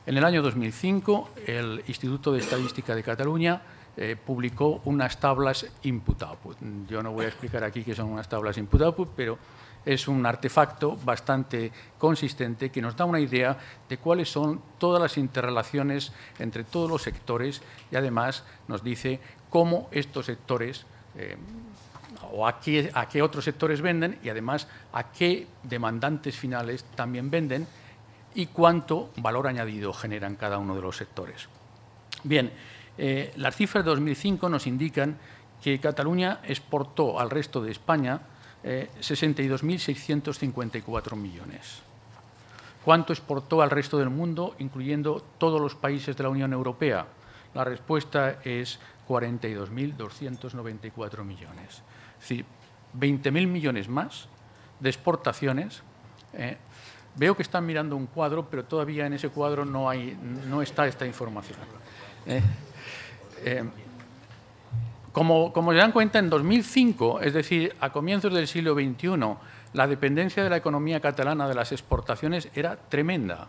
En el año 2005, el Instituto de Estadística de Cataluña publicó unas tablas input-output. Yo no voy a explicar aquí qué son unas tablas input-output, pero es un artefacto bastante consistente que nos da una idea de cuáles son todas las interrelaciones entre todos los sectores y además nos dice cómo estos sectores o a qué otros sectores venden y además a qué demandantes finales también venden y cuánto valor añadido generan cada uno de los sectores. Bien, las cifras de 2005 nos indican que Cataluña exportó al resto de España 62.654 millones. ¿Cuánto exportó al resto del mundo, incluyendo todos los países de la Unión Europea? La respuesta es 42.294 millones. Es decir, 20.000 millones más de exportaciones. Veo que están mirando un cuadro, pero todavía en ese cuadro no está esta información. Como se dan cuenta, en 2005, es decir, a comienzos del siglo XXI, la dependencia de la economía catalana de las exportaciones era tremenda.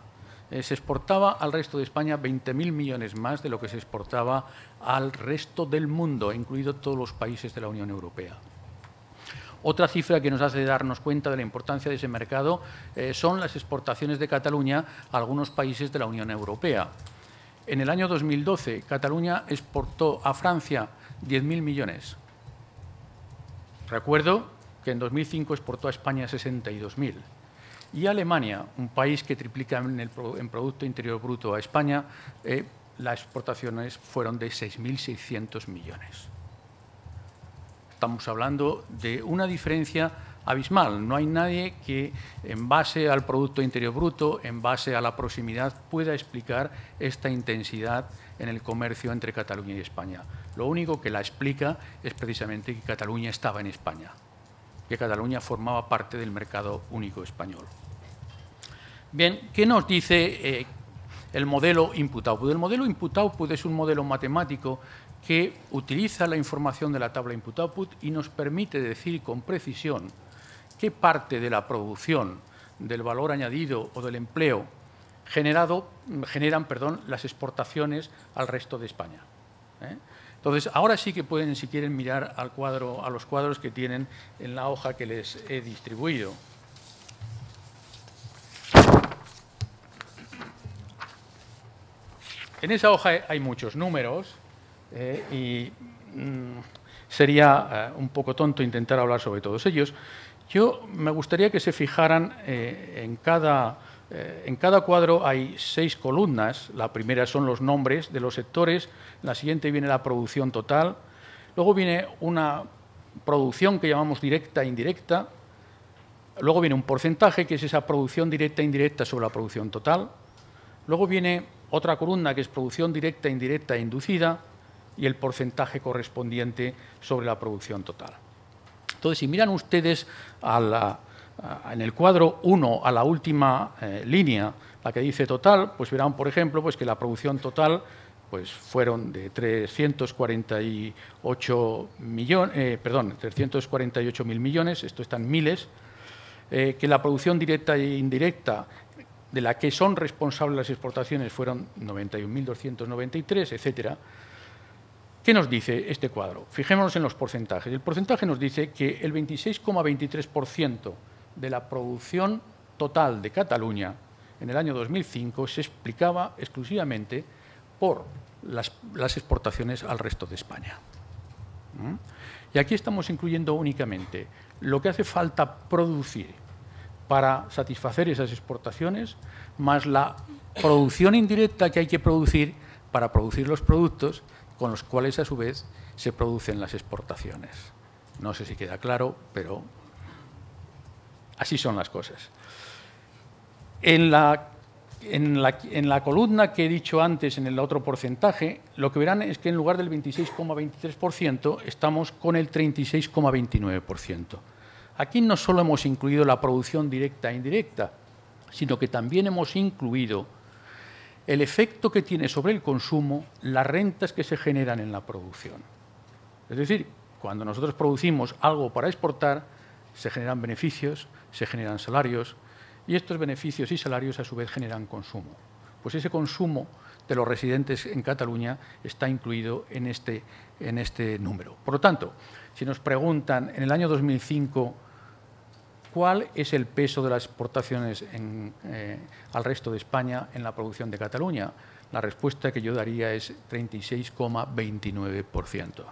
Se exportaba al resto de España 20.000 millones más de lo que se exportaba al resto del mundo, incluidos todos los países de la Unión Europea. Otra cifra que nos hace darnos cuenta de la importancia de ese mercado son las exportaciones de Cataluña a algunos países de la Unión Europea. En el año 2012, Cataluña exportó a Francia 10.000 millones. Recuerdo que en 2005 exportó a España 62.000. Y Alemania, un país que triplica en Producto Interior Bruto a España, las exportaciones fueron de 6.600 millones. Estamos hablando de una diferencia abismal. No hay nadie que, en base al Producto Interior Bruto, en base a la proximidad, pueda explicar esta intensidad en el comercio entre Cataluña y España. Lo único que la explica es precisamente que Cataluña estaba en España, que Cataluña formaba parte del mercado único español. Bien, ¿qué nos dice el modelo input-output? El modelo input-output es un modelo matemático que utiliza la información de la tabla input-output y nos permite decir con precisión qué parte de la producción, del valor añadido o del empleo generan las exportaciones al resto de España. Entonces, ahora sí que pueden, si quieren, mirar al cuadro, a los cuadros que tienen en la hoja que les he distribuido. En esa hoja hay muchos números y sería un poco tonto intentar hablar sobre todos ellos. Yo me gustaría que se fijaran en cada cuadro hay 6 columnas. La primera son los nombres de los sectores, la siguiente viene la producción total, luego viene una producción que llamamos directa e indirecta, luego viene un porcentaje, que es esa producción directa e indirecta sobre la producción total, luego viene otra columna que es producción directa, indirecta e inducida y el porcentaje correspondiente sobre la producción total. Entonces, si miran ustedes en el cuadro 1 a la última línea, la que dice total, pues verán, por ejemplo, pues que la producción total pues fueron de 348.000 millones, esto está en miles, que la producción directa e indirecta de la que son responsables las exportaciones fueron 91.293, etcétera. ¿Qué nos dice este cuadro? Fijémonos en los porcentajes. El porcentaje nos dice que el 26,23% de la producción total de Cataluña en el año 2005 se explicaba exclusivamente por las exportaciones al resto de España. Y aquí estamos incluyendo únicamente lo que hace falta producir para satisfacer esas exportaciones, más la producción indirecta que hay que producir para producir los productos con los cuales, a su vez, se producen las exportaciones. No sé si queda claro, pero así son las cosas. En la columna que he dicho antes, en el otro porcentaje, lo que verán es que en lugar del 26,23% estamos con el 36,29%. Aquí no solo hemos incluido la producción directa e indirecta, sino que también hemos incluido el efecto que tiene sobre el consumo las rentas que se generan en la producción. Es decir, cuando nosotros producimos algo para exportar, se generan beneficios, se generan salarios, y estos beneficios y salarios a su vez generan consumo. Pues ese consumo de los residentes en Cataluña está incluido en este número. Por lo tanto, si nos preguntan en el año 2005 cuál es el peso de las exportaciones al resto de España en la producción de Cataluña, la respuesta que yo daría es 36,29%.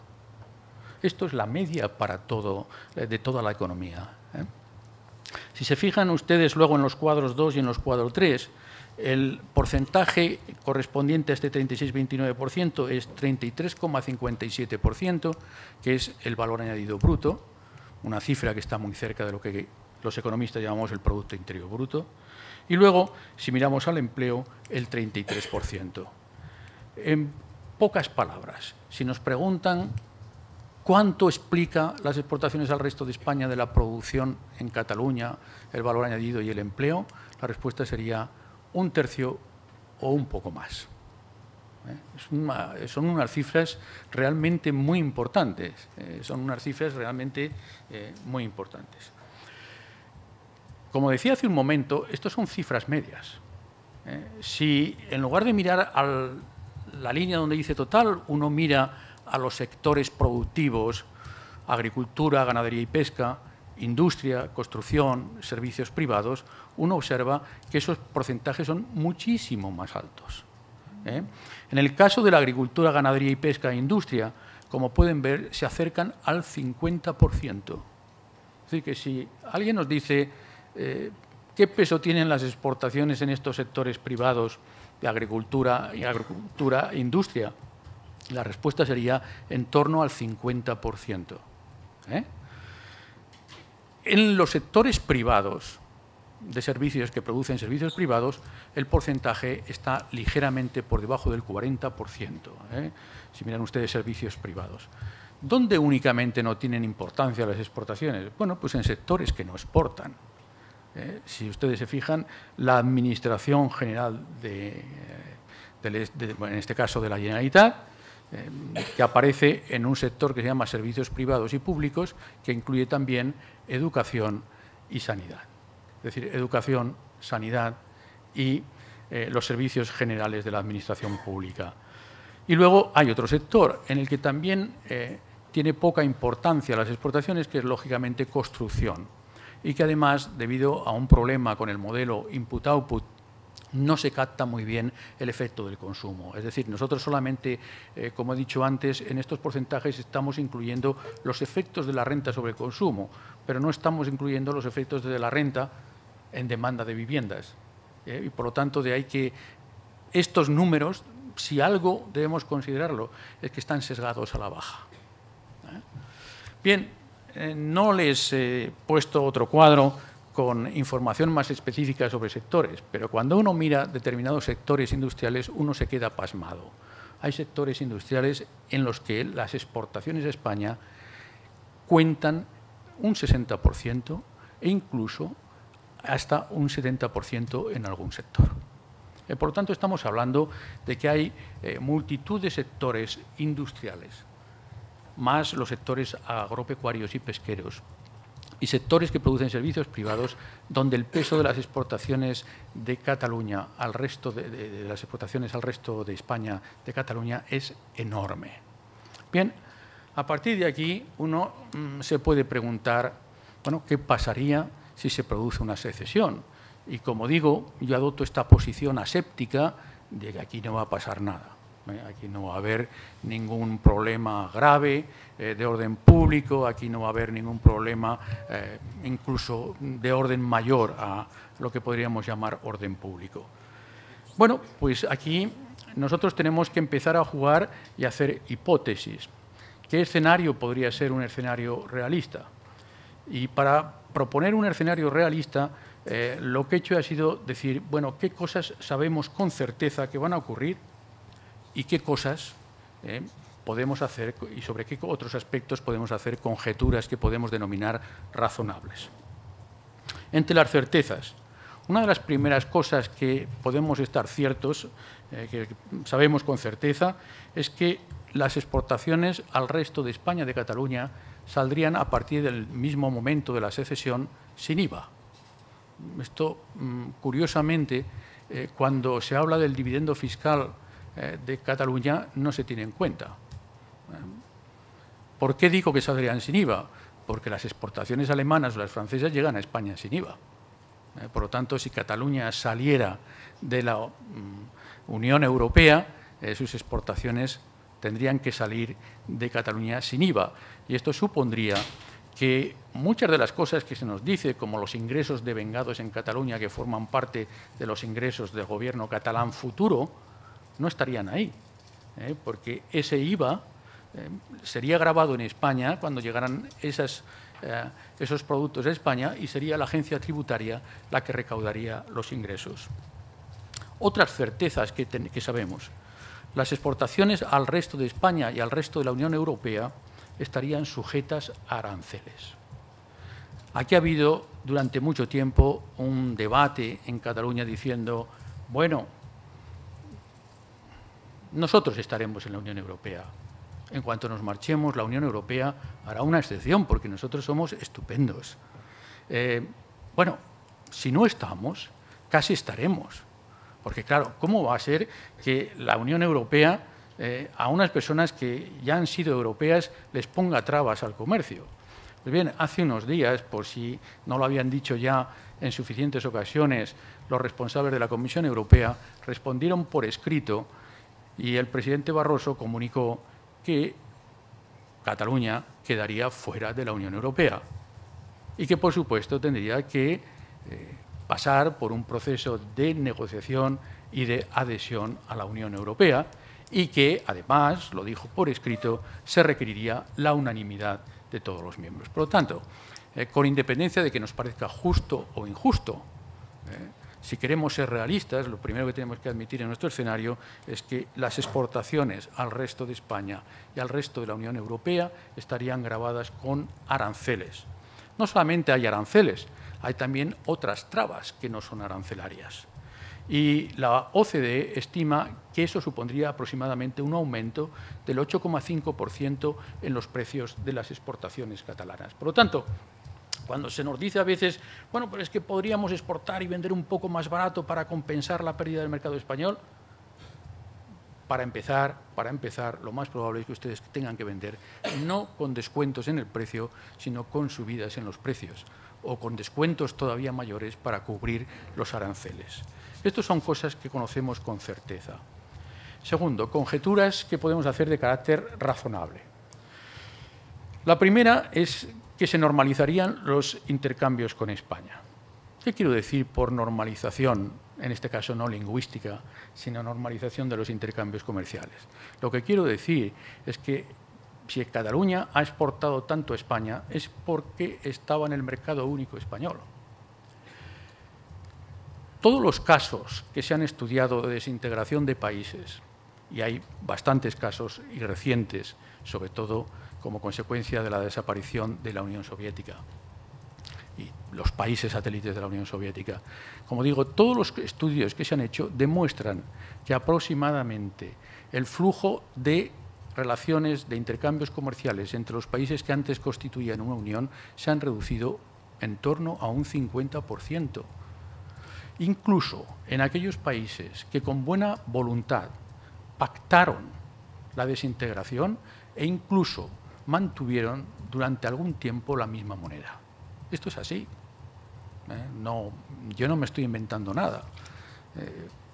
Esto es la media para de toda la economía. Si se fijan ustedes luego en los cuadros 2 y en los cuadros 3, el porcentaje correspondiente a este 36,29% es 33,57%, que es el valor añadido bruto, una cifra que está muy cerca de lo que los economistas llamamos el Producto Interior Bruto. Y luego, si miramos al empleo, el 33%. En pocas palabras, si nos preguntan cuánto explica las exportaciones al resto de España de la producción en Cataluña, el valor añadido y el empleo, la respuesta sería 1/3 o un poco más. Son unas cifras realmente muy importantes. Muy importantes. Como decía hace un momento, estos son cifras medias. Si en lugar de mirar a la línea donde dice total, uno mira a los sectores productivos, agricultura, ganadería y pesca, industria, construcción, servicios privados, uno observa que esos porcentajes son muchísimo más altos. En el caso de la agricultura, ganadería y pesca e industria, como pueden ver, se acercan al 50%. Es decir, que si alguien nos dice qué peso tienen las exportaciones en estos sectores privados de agricultura e industria, la respuesta sería en torno al 50%. En los sectores privados de servicios que producen servicios privados, el porcentaje está ligeramente por debajo del 40%. Si miran ustedes servicios privados. ¿Dónde únicamente no tienen importancia las exportaciones? Bueno, pues en sectores que no exportan. Si ustedes se fijan, la Administración General en este caso de la Generalitat, que aparece en un sector que se llama servicios privados y públicos, que incluye también educación y sanidad. Es decir, educación, sanidad y los servicios generales de la administración pública. Y luego hay otro sector en el que también tiene poca importancia las exportaciones, que es lógicamente construcción, y que además, debido a un problema con el modelo input-output, no se capta muy bien el efecto del consumo. Es decir, nosotros solamente, como he dicho antes, en estos porcentajes estamos incluyendo los efectos de la renta sobre el consumo, pero no estamos incluyendo los efectos de la renta en demanda de viviendas. Y por lo tanto, de ahí que estos números, si algo debemos considerarlo, es que están sesgados a la baja. Bien, no les he puesto otro cuadro con información más específica sobre sectores, pero cuando uno mira determinados sectores industriales, uno se queda pasmado. Hay sectores industriales en los que las exportaciones a España cuentan un 60% e incluso hasta un 70% en algún sector. Por lo tanto, estamos hablando de que hay multitud de sectores industriales, más los sectores agropecuarios y pesqueros, y sectores que producen servicios privados, donde el peso de las exportaciones de Cataluña al resto de las exportaciones al resto de España de Cataluña es enorme. Bien, a partir de aquí uno se puede preguntar, bueno, ¿qué pasaría si se produce una secesión? Y como digo, yo adopto esta posición aséptica de que aquí no va a pasar nada. Aquí no va a haber ningún problema grave de orden público, aquí no va a haber ningún problema incluso de orden mayor a lo que podríamos llamar orden público. Bueno, pues aquí nosotros tenemos que empezar a jugar y hacer hipótesis. ¿Qué escenario podría ser un escenario realista? Y para proponer un escenario realista, lo que he hecho ha sido decir, bueno, ¿qué cosas sabemos con certeza que van a ocurrir? Y qué cosas podemos hacer y sobre qué otros aspectos podemos hacer conjeturas que podemos denominar razonables. Entre las certezas, una de las primeras cosas que podemos estar ciertos, que sabemos con certeza, es que las exportaciones al resto de España, de Cataluña, saldrían a partir del mismo momento de la secesión sin IVA. Esto, curiosamente, cuando se habla del dividendo fiscal de Cataluña no se tiene en cuenta. ¿Por qué digo que saldrían sin IVA? Porque las exportaciones alemanas o las francesas llegan a España sin IVA. Por lo tanto, si Cataluña saliera de la Unión Europea, sus exportaciones tendrían que salir de Cataluña sin IVA. Y esto supondría que muchas de las cosas que se nos dice, como los ingresos devengados en Cataluña, que forman parte de los ingresos del gobierno catalán futuro, no estarían ahí, porque ese IVA sería grabado en España cuando llegaran esos productos a España y sería la agencia tributaria la que recaudaría los ingresos. Otras certezas que sabemos. Las exportaciones al resto de España y al resto de la Unión Europea estarían sujetas a aranceles. Aquí ha habido durante mucho tiempo un debate en Cataluña diciendo, bueno, nosotros estaremos en la Unión Europea. En cuanto nos marchemos, la Unión Europea hará una excepción porque nosotros somos estupendos. Bueno, si no estamos, casi estaremos. Porque claro, ¿cómo va a ser que la Unión Europea a unas personas que ya han sido europeas les ponga trabas al comercio? Pues bien, hace unos días, por si no lo habían dicho ya en suficientes ocasiones, los responsables de la Comisión Europea respondieron por escrito y el presidente Barroso comunicó que Cataluña quedaría fuera de la Unión Europea y que, por supuesto, tendría que pasar por un proceso de negociación y de adhesión a la Unión Europea y que, además, lo dijo por escrito, se requeriría la unanimidad de todos los miembros. Por lo tanto, con independencia de que nos parezca justo o injusto, si queremos ser realistas, lo primero que tenemos que admitir en nuestro escenario es que las exportaciones al resto de España y al resto de la Unión Europea estarían gravadas con aranceles. No solamente hay aranceles, hay también otras trabas que no son arancelarias. Y la OCDE estima que eso supondría aproximadamente un aumento del 8,5% en los precios de las exportaciones catalanas. Por lo tanto, cuando se nos dice a veces, bueno, pero es que podríamos exportar y vender un poco más barato para compensar la pérdida del mercado español, para empezar, lo más probable es que ustedes tengan que vender no con descuentos en el precio, sino con subidas en los precios o con descuentos todavía mayores para cubrir los aranceles. Estas son cosas que conocemos con certeza. Segundo, conjeturas que podemos hacer de carácter razonable. La primera es que se normalizarían los intercambios con España. ¿Qué quiero decir por normalización? En este caso no lingüística, sino normalización de los intercambios comerciales. Lo que quiero decir es que si Cataluña ha exportado tanto a España es porque estaba en el mercado único español. Todos los casos que se han estudiado de desintegración de países, y hay bastantes casos y recientes, sobre todo como consecuencia de la desaparición de la Unión Soviética y los países satélites de la Unión Soviética. Como digo, todos los estudios que se han hecho demuestran que aproximadamente el flujo de relaciones de intercambios comerciales entre los países que antes constituían una unión se han reducido en torno a un 50%. Incluso en aquellos países que con buena voluntad pactaron la desintegración e incluso mantuvieron durante algún tiempo la misma moneda. Esto es así. Yo no me estoy inventando nada.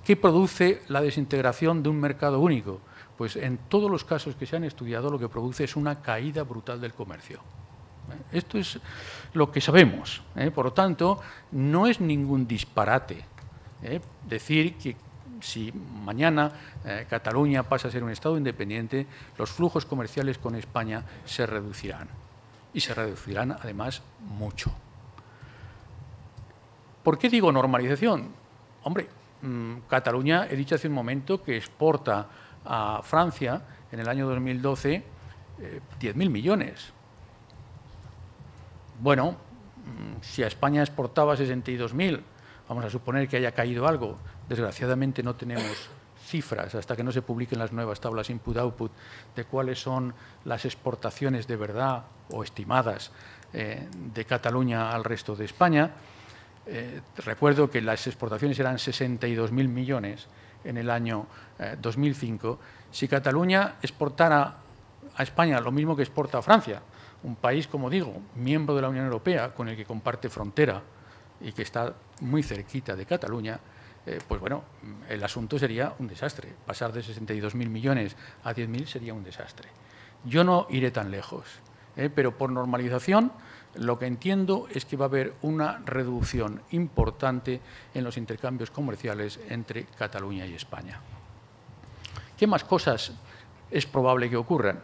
¿Qué produce la desintegración de un mercado único? Pues en todos los casos que se han estudiado lo que produce es una caída brutal del comercio. Esto es lo que sabemos. Por lo tanto, no es ningún disparate decir que si mañana Cataluña pasa a ser un Estado independiente, los flujos comerciales con España se reducirán. Y se reducirán, además, mucho. ¿Por qué digo normalización? Hombre, Cataluña, he dicho hace un momento, que exporta a Francia en el año 2012 10.000 millones. Bueno, si a España exportaba 62.000, vamos a suponer que haya caído algo. Desgraciadamente no tenemos cifras hasta que no se publiquen las nuevas tablas input-output de cuáles son las exportaciones de verdad o estimadas de Cataluña al resto de España. Recuerdo que las exportaciones eran 62.000 millones en el año 2005. Si Cataluña exportara a España lo mismo que exporta a Francia, un país, como digo, miembro de la Unión Europea, con el que comparte frontera y que está muy cerquita de Cataluña, pues bueno, el asunto sería un desastre. Pasar de 62.000 millones a 10.000 sería un desastre. Yo no iré tan lejos. pero por normalización lo que entiendo es que va a haber una reducción importante en los intercambios comerciales entre Cataluña y España. ¿Qué más cosas es probable que ocurran?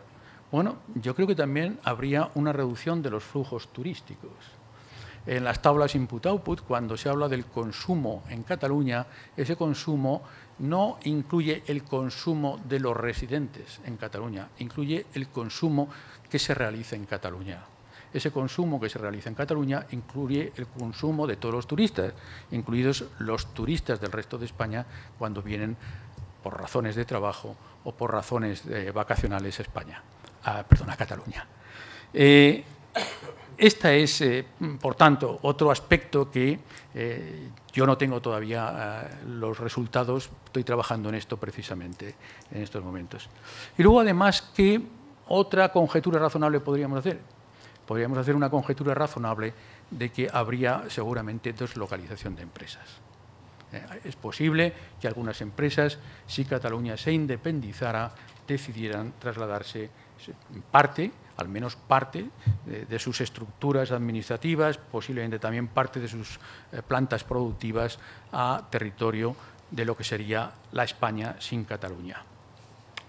Bueno, yo creo que también habría una reducción de los flujos turísticos. En las tablas input-output, cuando se habla del consumo en Cataluña, ese consumo no incluye el consumo de los residentes en Cataluña, incluye el consumo que se realiza en Cataluña. Ese consumo que se realiza en Cataluña incluye el consumo de todos los turistas, incluidos los turistas del resto de España cuando vienen por razones de trabajo o por razones vacacionales a España, a Cataluña. Este es, por tanto, otro aspecto que yo no tengo todavía los resultados, estoy trabajando en esto precisamente en estos momentos. Y luego, además, ¿qué otra conjetura razonable podríamos hacer? Podríamos hacer una conjetura razonable de que habría seguramente deslocalización de empresas. Es posible que algunas empresas, si Cataluña se independizara, decidieran trasladarse en parte, al menos parte, de sus estructuras administrativas, posiblemente también parte de sus plantas productivas a territorio de lo que sería la España sin Cataluña.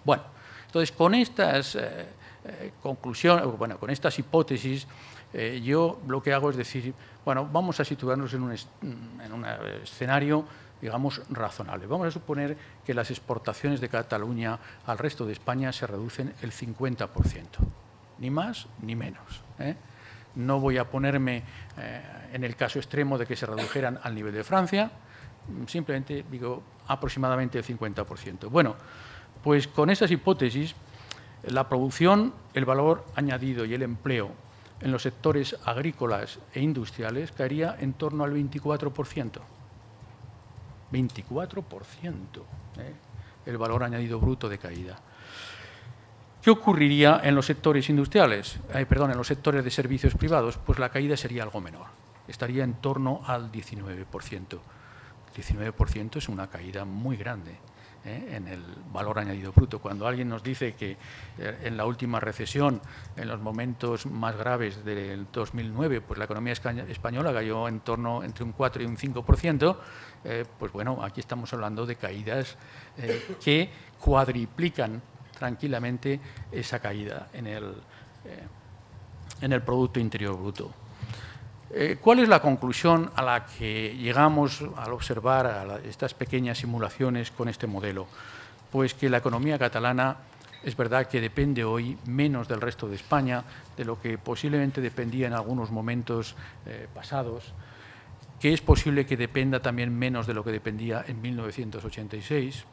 Bueno, entonces con estas conclusiones, bueno, con estas hipótesis, yo lo que hago es decir, bueno, vamos a situarnos en un escenario, digamos, razonable. Vamos a suponer que las exportaciones de Cataluña al resto de España se reducen el 50%, ni más ni menos. No voy a ponerme en el caso extremo de que se redujeran al nivel de Francia, simplemente digo aproximadamente el 50%. Bueno, pues con esas hipótesis, la producción, el valor añadido y el empleo en los sectores agrícolas e industriales caería en torno al 24%. 24%, el valor añadido bruto de caída. ¿Qué ocurriría en los sectores industriales? En los sectores de servicios privados, pues la caída sería algo menor, estaría en torno al 19%. 19% es una caída muy grande en el valor añadido bruto. Cuando alguien nos dice que en la última recesión, en los momentos más graves del 2009, pues la economía española cayó en torno entre un 4 y un 5%, pues bueno, aquí estamos hablando de caídas que cuadriplican tranquilamente esa caída en el Producto Interior Bruto. ¿Cuál es la conclusión a la que llegamos al observar estas pequeñas simulaciones con este modelo? Pues que la economía catalana es verdad que depende hoy menos del resto de España, de lo que posiblemente dependía en algunos momentos pasados, que es posible que dependa también menos de lo que dependía en 1986,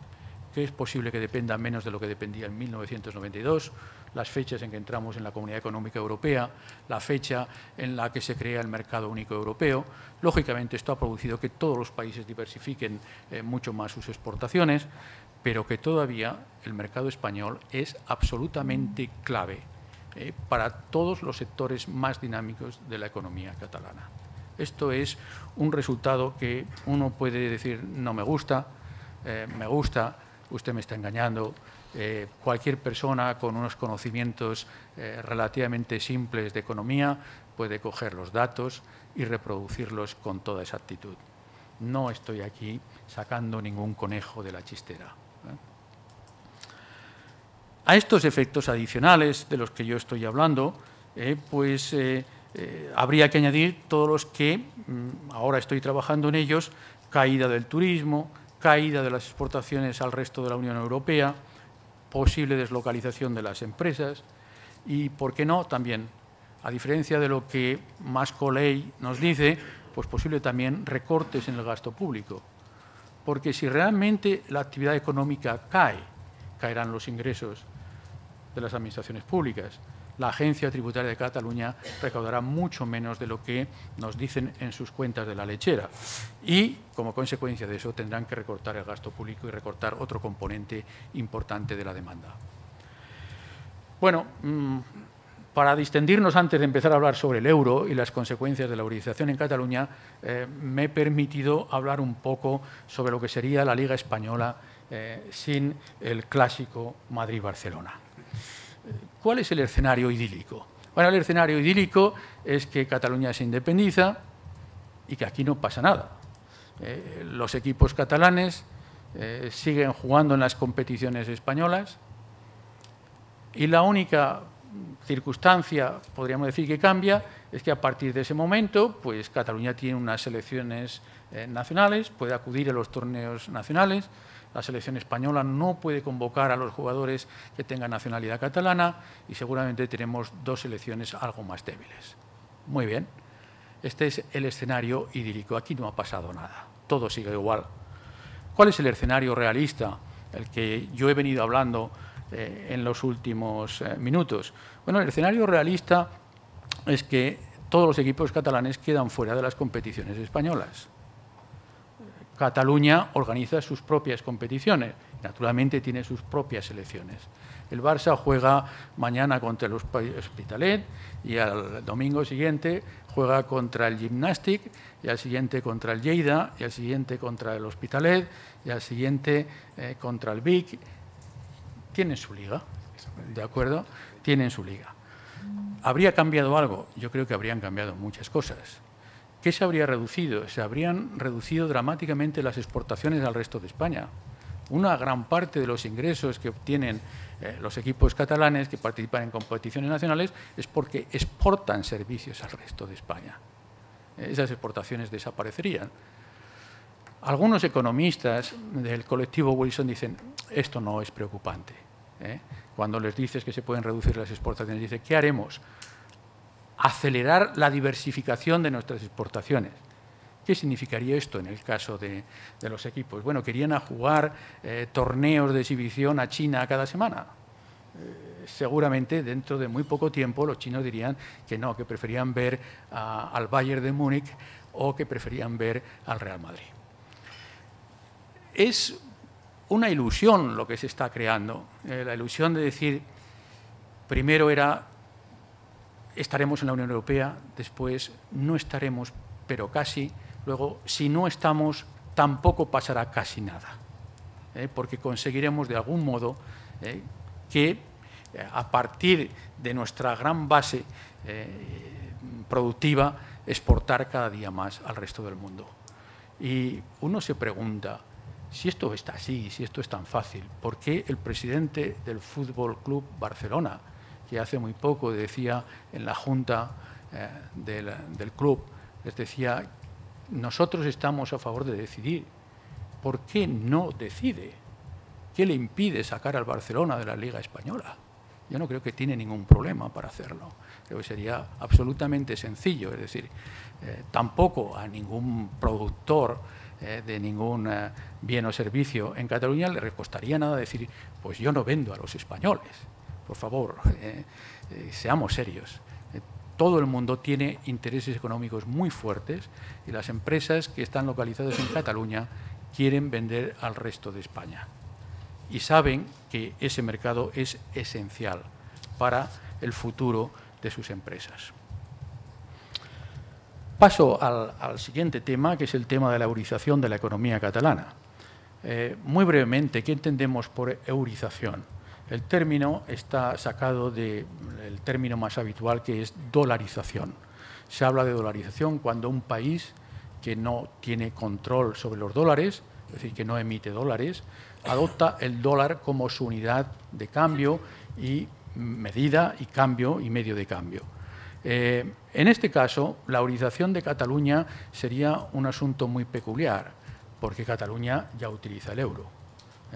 que es posible que dependa menos de lo que dependía en 1992, las fechas en que entramos en la Comunidad Económica Europea, la fecha en la que se crea el Mercado Único Europeo. Lógicamente, esto ha producido que todos los países diversifiquen mucho más sus exportaciones, pero que todavía el mercado español es absolutamente clave para todos los sectores más dinámicos de la economía catalana. Esto es un resultado que uno puede decir, no me gusta, me gusta, usted me está engañando. Cualquier persona con unos conocimientos relativamente simples de economía puede coger los datos y reproducirlos con toda exactitud. No estoy aquí sacando ningún conejo de la chistera. A estos efectos adicionales de los que yo estoy hablando, habría que añadir todos los que ahora estoy trabajando en ellos: caída del turismo, caída de las exportaciones al resto de la Unión Europea, posible deslocalización de las empresas y, ¿por qué no?, también, a diferencia de lo que Mascoley nos dice, pues posible también recortes en el gasto público. Porque si realmente la actividad económica cae, caerán los ingresos de las administraciones públicas. La Agencia Tributaria de Cataluña recaudará mucho menos de lo que nos dicen en sus cuentas de la lechera y, como consecuencia de eso, tendrán que recortar el gasto público y recortar otro componente importante de la demanda. Bueno, para distendirnos antes de empezar a hablar sobre el euro y las consecuencias de la eurización en Cataluña, me he permitido hablar un poco sobre lo que sería la Liga Española sin el clásico Madrid-Barcelona. ¿Cuál es el escenario idílico? Bueno, el escenario idílico es que Cataluña se independiza y que aquí no pasa nada. Los equipos catalanes siguen jugando en las competiciones españolas y la única circunstancia, podríamos decir, que cambia es que a partir de ese momento, pues Cataluña tiene unas selecciones nacionales, puede acudir a los torneos nacionales. La selección española no puede convocar a los jugadores que tengan nacionalidad catalana y seguramente tenemos dos selecciones algo más débiles. Muy bien, este es el escenario idílico. Aquí no ha pasado nada, todo sigue igual. ¿Cuál es el escenario realista, el que yo he venido hablando en los últimos minutos? Bueno, el escenario realista es que todos los equipos catalanes quedan fuera de las competiciones españolas. Cataluña organiza sus propias competiciones, naturalmente tiene sus propias selecciones. El Barça juega mañana contra el Hospitalet y al domingo siguiente juega contra el Gimnàstic y al siguiente contra el Lleida y al siguiente contra el Hospitalet y al siguiente contra el Vic. Tienen su liga, ¿de acuerdo? Tienen su liga. ¿Habría cambiado algo? Yo creo que habrían cambiado muchas cosas. ¿Qué se habría reducido? Se habrían reducido dramáticamente las exportaciones al resto de España. Una gran parte de los ingresos que obtienen los equipos catalanes que participan en competiciones nacionales es porque exportan servicios al resto de España. Esas exportaciones desaparecerían. Algunos economistas del colectivo Wilson dicen, esto no es preocupante. Cuando les dices que se pueden reducir las exportaciones, dice, ¿qué haremos? Acelerar la diversificación de nuestras exportaciones. ¿Qué significaría esto en el caso de los equipos? Bueno, querían jugar torneos de exhibición a China cada semana. Seguramente dentro de muy poco tiempo los chinos dirían que no, que preferían ver al Bayern de Múnich o que preferían ver al Real Madrid. Es una ilusión lo que se está creando, la ilusión de decir, primero era estaremos en la Unión Europea, después no estaremos, pero casi, luego si no estamos tampoco pasará casi nada, porque conseguiremos de algún modo que a partir de nuestra gran base productiva exportar cada día más al resto del mundo. Y uno se pregunta, si esto está así, si esto es tan fácil, ¿por qué el presidente del Fútbol Club Barcelona, que hace muy poco decía en la junta del club, les decía, nosotros estamos a favor de decidir, ¿por qué no decide? ¿Qué le impide sacar al Barcelona de la Liga Española? Yo no creo que tiene ningún problema para hacerlo. Creo que sería absolutamente sencillo, es decir, tampoco a ningún productor de ningún bien o servicio en Cataluña le costaría nada decir, pues yo no vendo a los españoles. Por favor, seamos serios. Todo el mundo tiene intereses económicos muy fuertes y las empresas que están localizadas en Cataluña quieren vender al resto de España. Y saben que ese mercado es esencial para el futuro de sus empresas. Paso al siguiente tema, que es el tema de la eurización de la economía catalana. Muy brevemente, ¿qué entendemos por eurización? El término está sacado del término más habitual, que es dolarización. Se habla de dolarización cuando un país que no tiene control sobre los dólares, es decir, que no emite dólares, adopta el dólar como su unidad de cambio y medida y cambio y medio de cambio. En este caso, la eurización de Cataluña sería un asunto muy peculiar, porque Cataluña ya utiliza el euro.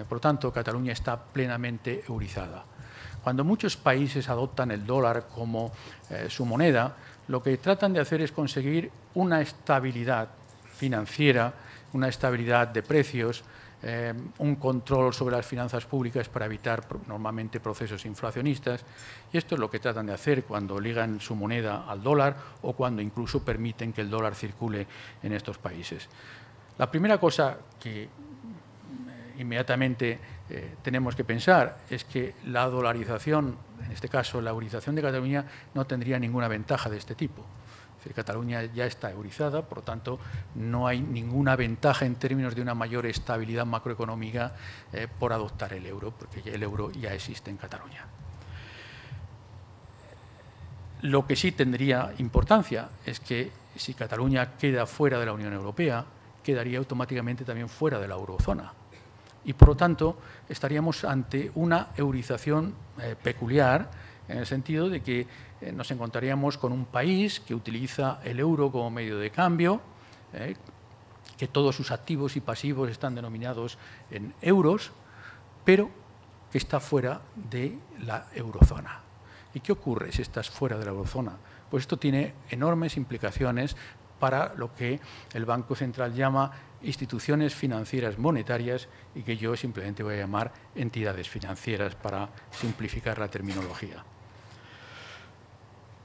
Por lo tanto, Cataluña está plenamente eurizada. Cuando muchos países adoptan el dólar como su moneda, lo que tratan de hacer es conseguir una estabilidad financiera, una estabilidad de precios, un control sobre las finanzas públicas para evitar normalmente procesos inflacionistas. Y esto es lo que tratan de hacer cuando ligan su moneda al dólar o cuando incluso permiten que el dólar circule en estos países. La primera cosa que inmediatamente tenemos que pensar es que la dolarización, en este caso la eurización de Cataluña, no tendría ninguna ventaja de este tipo. Es decir, Cataluña ya está eurizada, por lo tanto no hay ninguna ventaja en términos de una mayor estabilidad macroeconómica por adoptar el euro, porque el euro ya existe en Cataluña. Lo que sí tendría importancia es que si Cataluña queda fuera de la Unión Europea, quedaría automáticamente también fuera de la eurozona. Y, por lo tanto, estaríamos ante una eurización peculiar, en el sentido de que nos encontraríamos con un país que utiliza el euro como medio de cambio, que todos sus activos y pasivos están denominados en euros, pero que está fuera de la eurozona. ¿Y qué ocurre si estás fuera de la eurozona? Pues esto tiene enormes implicaciones para lo que el Banco Central llama instituciones financieras monetarias y que yo simplemente voy a llamar entidades financieras para simplificar la terminología.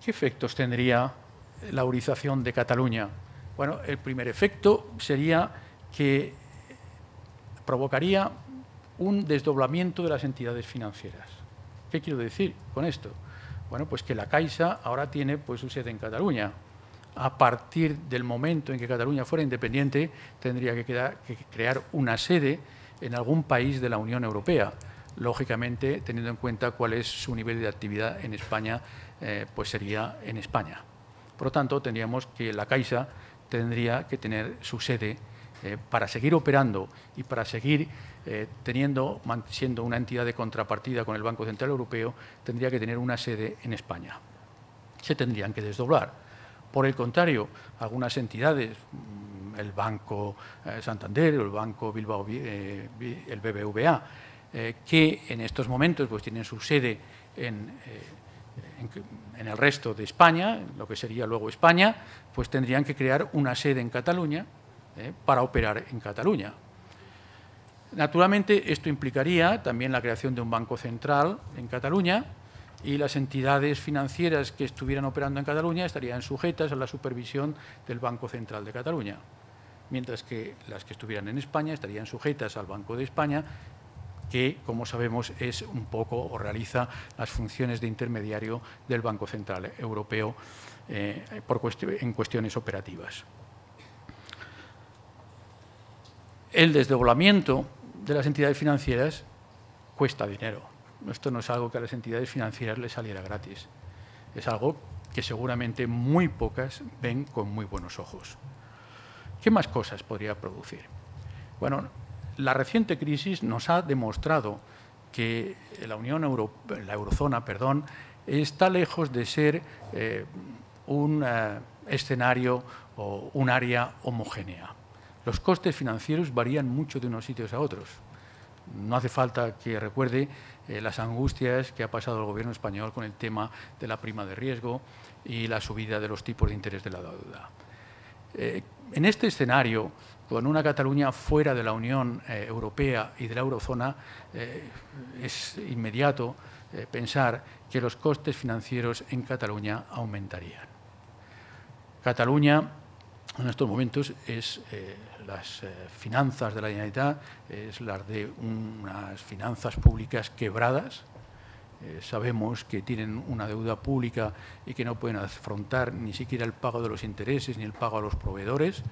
¿Qué efectos tendría la eurización de Cataluña? Bueno, el primer efecto sería que provocaría un desdoblamiento de las entidades financieras. ¿Qué quiero decir con esto? Bueno, pues que la Caixa ahora tiene pues, su sede en Cataluña. A partir del momento en que Cataluña fuera independiente, tendría que crear una sede en algún país de la Unión Europea. Lógicamente, teniendo en cuenta cuál es su nivel de actividad en España, pues sería en España. Por lo tanto, tendríamos que la Caixa tendría que tener su sede para seguir operando y para seguir siendo una entidad de contrapartida con el Banco Central Europeo, tendría que tener una sede en España. Se tendrían que desdoblar. Por el contrario, algunas entidades, el Banco Santander o el Banco Bilbao, el BBVA, que en estos momentos pues, tienen su sede en el resto de España, lo que sería luego España, pues tendrían que crear una sede en Cataluña para operar en Cataluña. Naturalmente, esto implicaría también la creación de un banco central en Cataluña y las entidades financieras que estuvieran operando en Cataluña estarían sujetas a la supervisión del Banco Central de Cataluña, mientras que las que estuvieran en España estarían sujetas al Banco de España, que, como sabemos, es un poco o realiza las funciones de intermediario del Banco Central Europeo en cuestiones operativas. El desdoblamiento de las entidades financieras cuesta dinero. Esto no es algo que a las entidades financieras les saliera gratis. Es algo que seguramente muy pocas ven con muy buenos ojos. ¿Qué más cosas podría producir? Bueno, la reciente crisis nos ha demostrado que la eurozona, está lejos de ser un escenario o un área homogénea. Los costes financieros varían mucho de unos sitios a otros. No hace falta que recuerde las angustias que ha pasado el Gobierno español con el tema de la prima de riesgo y la subida de los tipos de interés de la deuda. En este escenario, con una Cataluña fuera de la Unión Europea y de la eurozona, es inmediato pensar que los costes financieros en Cataluña aumentarían. Cataluña, en estos momentos, es las finanzas de la Generalitat, es las de unas finanzas públicas quebradas. Sabemos que tienen una deuda pública y que no pueden afrontar ni siquiera el pago de los intereses ni el pago a los proveedores.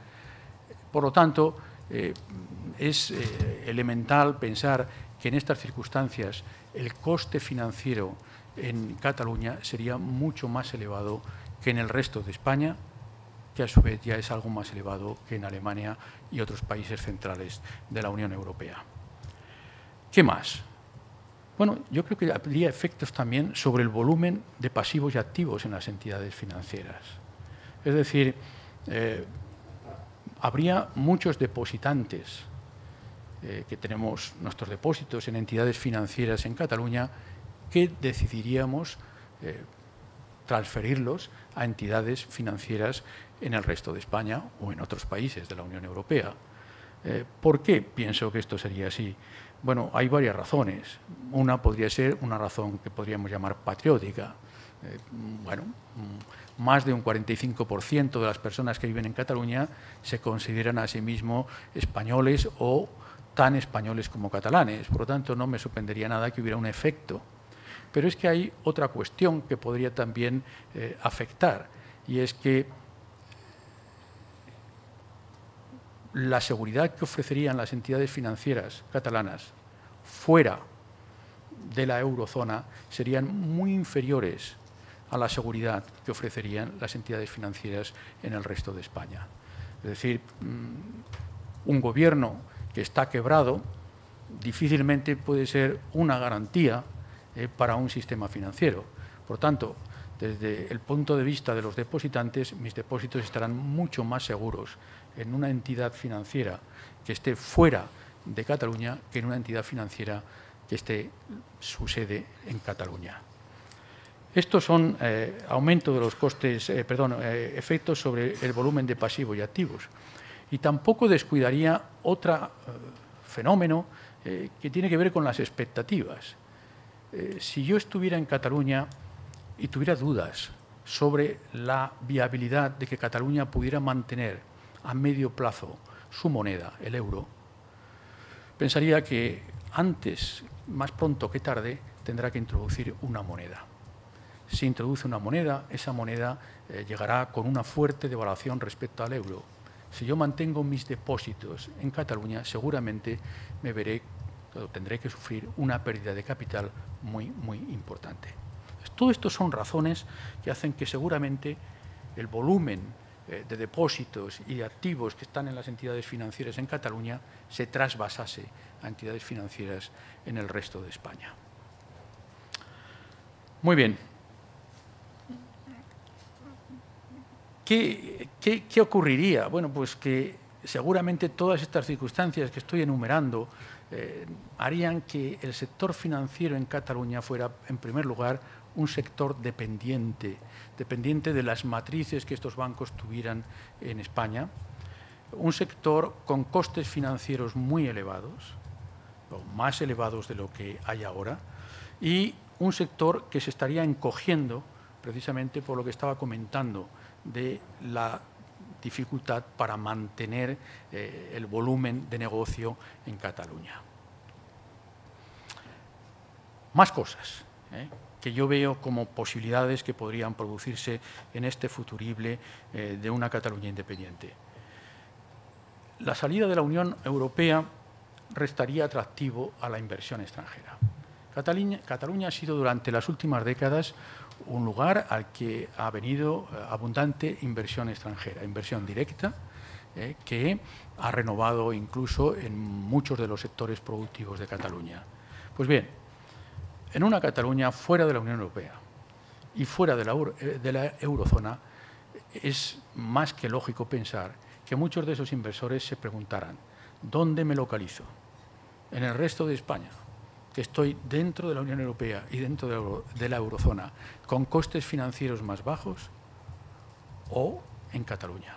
Por lo tanto, es elemental pensar que en estas circunstancias el coste financiero en Cataluña sería mucho más elevado que en el resto de España, que a su vez ya es algo más elevado que en Alemania y otros países centrales de la Unión Europea. ¿Qué más? Bueno, yo creo que habría efectos también sobre el volumen de pasivos y activos en las entidades financieras. Es decir, habría muchos depositantes que tenemos nuestros depósitos en entidades financieras en Cataluña que decidiríamos transferirlos a entidades financieras en el resto de España o en otros países de la Unión Europea. ¿Por qué pienso que esto sería así? Bueno, hay varias razones. Una podría ser una razón que podríamos llamar patriótica. Bueno, más de un 45% de las personas que viven en Cataluña se consideran a sí mismos españoles o tan españoles como catalanes. Por lo tanto, no me sorprendería nada que hubiera un efecto. Pero es que hay otra cuestión que podría también afectar, y es que la seguridad que ofrecerían las entidades financieras catalanas fuera de la eurozona serían muy inferiores a la seguridad que ofrecerían las entidades financieras en el resto de España. Es decir, un gobierno que está quebrado difícilmente puede ser una garantía para un sistema financiero. Por tanto, desde el punto de vista de los depositantes, mis depósitos estarán mucho más seguros en una entidad financiera que esté fuera de Cataluña que en una entidad financiera que esté su sede en Cataluña. Estos son aumento de los costes, efectos sobre el volumen de pasivos y activos. Y tampoco descuidaría otro fenómeno que tiene que ver con las expectativas. Si yo estuviera en Cataluña y tuviera dudas sobre la viabilidad de que Cataluña pudiera mantener a medio plazo su moneda, el euro, pensaría que antes, más pronto que tarde, tendrá que introducir una moneda. Si introduce una moneda, esa moneda llegará con una fuerte devaluación respecto al euro. Si yo mantengo mis depósitos en Cataluña, seguramente tendré que sufrir una pérdida de capital muy, muy importante. Todo esto son razones que hacen que seguramente el volumen de depósitos y de activos que están en las entidades financieras en Cataluña se trasvasase a entidades financieras en el resto de España. Muy bien. ¿Qué ocurriría? Bueno, pues que seguramente todas estas circunstancias que estoy enumerando harían que el sector financiero en Cataluña fuera, en primer lugar, un sector dependiente de las matrices que estos bancos tuvieran en España, un sector con costes financieros muy elevados, o más elevados de lo que hay ahora, y un sector que se estaría encogiendo precisamente por lo que estaba comentando de la dificultad para mantener el volumen de negocio en Cataluña. Más cosas que yo veo como posibilidades que podrían producirse en este futurible de una Cataluña independiente. La salida de la Unión Europea restaría atractivo a la inversión extranjera. Cataluña ha sido durante las últimas décadas un lugar al que ha venido abundante inversión extranjera, inversión directa, que ha renovado incluso en muchos de los sectores productivos de Cataluña. Pues bien, en una Cataluña fuera de la Unión Europea y fuera de la eurozona, es más que lógico pensar que muchos de esos inversores se preguntarán, ¿dónde me localizo? ¿En el resto de España, que estoy dentro de la Unión Europea y dentro de la eurozona, con costes financieros más bajos, o en Cataluña?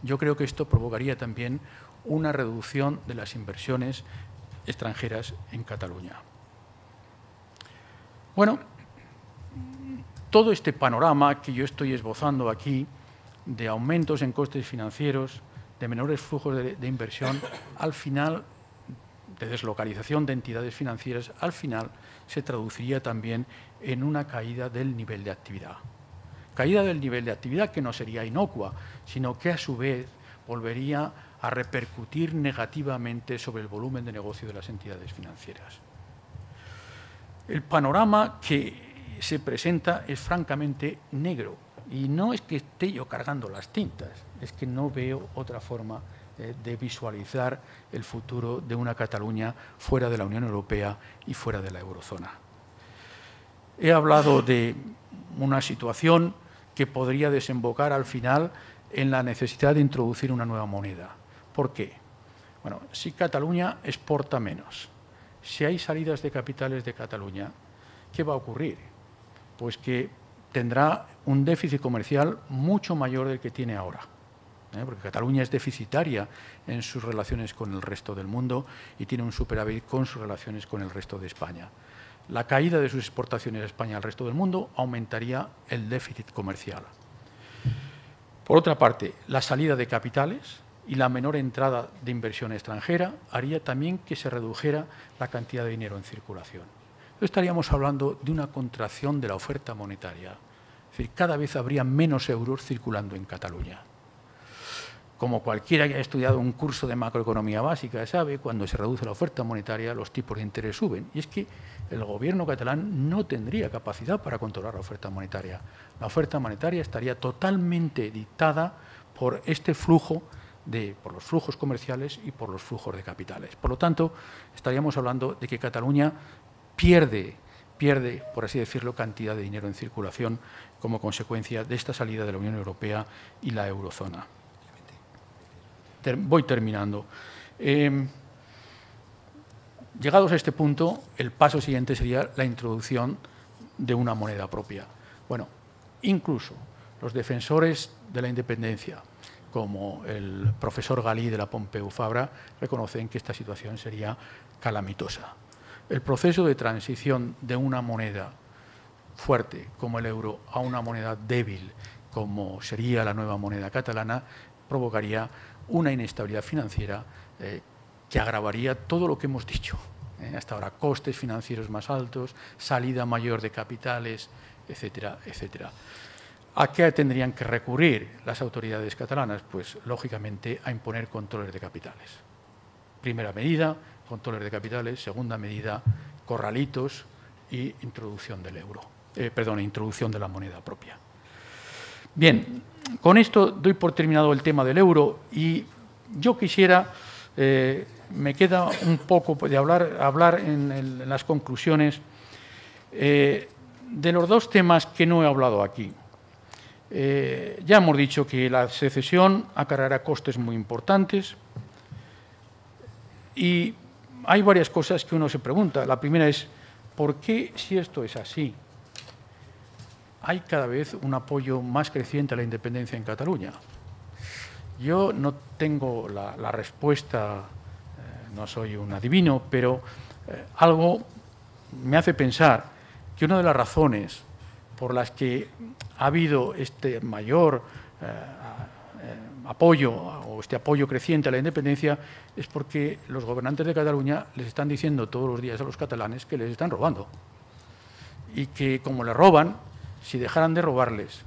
Yo creo que esto provocaría también una reducción de las inversiones extranjeras en Cataluña. Bueno, todo este panorama que yo estoy esbozando aquí, de aumentos en costes financieros, de menores flujos de inversión, al final, de deslocalización de entidades financieras, al final se traduciría también en una caída del nivel de actividad. Caída del nivel de actividad que no sería inocua, sino que a su vez volvería a repercutir negativamente sobre el volumen de negocio de las entidades financieras. El panorama que se presenta es francamente negro y no es que esté yo cargando las tintas, es que no veo otra forma de visualizar el futuro de una Cataluña fuera de la Unión Europea y fuera de la eurozona. He hablado de una situación que podría desembocar al final en la necesidad de introducir una nueva moneda. ¿Por qué? Bueno, si Cataluña exporta menos, si hay salidas de capitales de Cataluña, ¿qué va a ocurrir? Pues que tendrá un déficit comercial mucho mayor del que tiene ahora, porque Cataluña es deficitaria en sus relaciones con el resto del mundo y tiene un superávit con sus relaciones con el resto de España. La caída de sus exportaciones a España al resto del mundo aumentaría el déficit comercial. Por otra parte, la salida de capitales y la menor entrada de inversión extranjera haría también que se redujera la cantidad de dinero en circulación. Estaríamos hablando de una contracción de la oferta monetaria. Es decir, cada vez habría menos euros circulando en Cataluña. Como cualquiera que haya estudiado un curso de macroeconomía básica sabe, cuando se reduce la oferta monetaria, los tipos de interés suben. Y es que el gobierno catalán no tendría capacidad para controlar la oferta monetaria. La oferta monetaria estaría totalmente dictada por este flujo, por los flujos comerciales y por los flujos de capitales. Por lo tanto, estaríamos hablando de que Cataluña pierde, por así decirlo, cantidad de dinero en circulación como consecuencia de esta salida de la Unión Europea y la eurozona. Voy terminando. Llegados a este punto, el paso siguiente sería la introducción de una moneda propia. Bueno, incluso los defensores de la independencia, como el profesor Galí de la Pompeu Fabra, reconocen que esta situación sería calamitosa. El proceso de transición de una moneda fuerte como el euro a una moneda débil como sería la nueva moneda catalana provocaría una inestabilidad financiera que agravaría todo lo que hemos dicho hasta ahora, costes financieros más altos, salida mayor de capitales, etcétera, etcétera. ¿A qué tendrían que recurrir las autoridades catalanas? Pues, lógicamente, a imponer controles de capitales. Primera medida, controles de capitales. Segunda medida, corralitos y introducción del euro. Introducción de la moneda propia. Bien, con esto doy por terminado el tema del euro y yo quisiera, me queda un poco de hablar en las conclusiones de los dos temas que no he hablado aquí. Ya hemos dicho que la secesión acarreará costes muy importantes y hay varias cosas que uno se pregunta. La primera es, ¿por qué, si esto es así, hay cada vez un apoyo más creciente a la independencia en Cataluña? Yo no tengo la respuesta, no soy un adivino, pero algo me hace pensar que una de las razones por las que ha habido este mayor apoyo o este apoyo creciente a la independencia es porque los gobernantes de Cataluña les están diciendo todos los días a los catalanes que les están robando y que como les roban, si dejaran de robarles,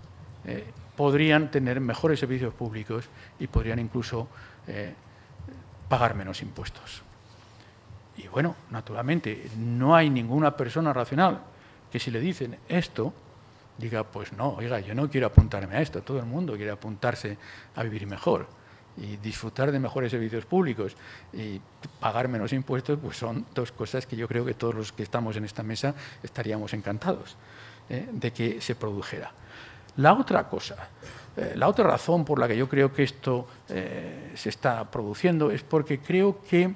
podrían tener mejores servicios públicos y podrían incluso pagar menos impuestos. Y bueno, naturalmente, no hay ninguna persona racional que si le dicen esto, diga, pues no, oiga, yo no quiero apuntarme a esto, todo el mundo quiere apuntarse a vivir mejor y disfrutar de mejores servicios públicos y pagar menos impuestos, pues son dos cosas que yo creo que todos los que estamos en esta mesa estaríamos encantados de que se produjera. La otra cosa, la otra razón por la que yo creo que esto se está produciendo es porque creo que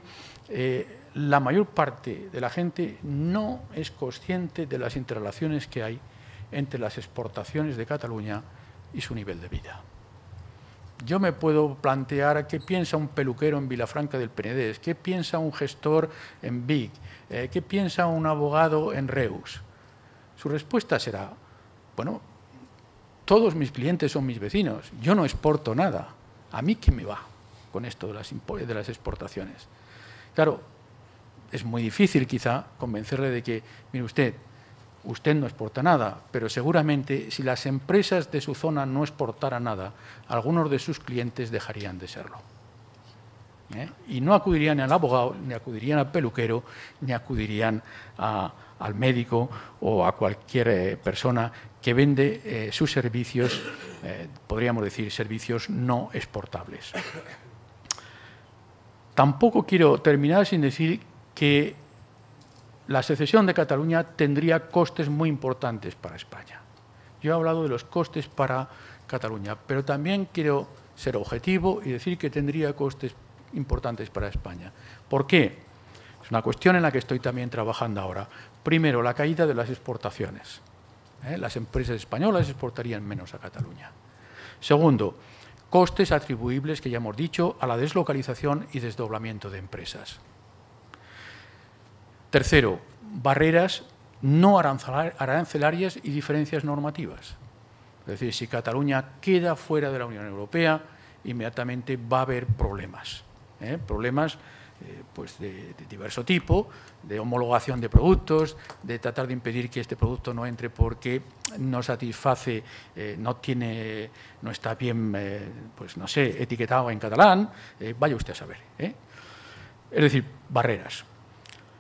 la mayor parte de la gente no es consciente de las interrelaciones que hay entre las exportaciones de Cataluña y su nivel de vida. Yo me puedo plantear qué piensa un peluquero en Vilafranca del Penedès, qué piensa un gestor en Vic, qué piensa un abogado en Reus. Su respuesta será, bueno, todos mis clientes son mis vecinos, yo no exporto nada, ¿a mí qué me va con esto de las exportaciones? Claro, es muy difícil quizá convencerle de que, mire usted no exporta nada, pero seguramente si las empresas de su zona no exportaran nada, algunos de sus clientes dejarían de serlo. Y no acudirían al abogado, ni acudirían al peluquero, ni acudirían al médico o a cualquier persona que vende sus servicios, podríamos decir, servicios no exportables. Tampoco quiero terminar sin decir que la secesión de Cataluña tendría costes muy importantes para España. Yo he hablado de los costes para Cataluña, pero también quiero ser objetivo y decir que tendría costes importantes para España. ¿Por qué? Es una cuestión en la que estoy también trabajando ahora. Primero, la caída de las exportaciones. Las empresas españolas exportarían menos a Cataluña. Segundo, costes atribuibles, que ya hemos dicho, a la deslocalización y desdoblamiento de empresas. Tercero, barreras no arancelarias y diferencias normativas. Es decir, si Cataluña queda fuera de la Unión Europea, inmediatamente va a haber problemas. Problemas pues de diverso tipo, de homologación de productos, de tratar de impedir que este producto no entre porque no satisface, no está bien, pues no sé, etiquetado en catalán, vaya usted a saber. Es decir, barreras.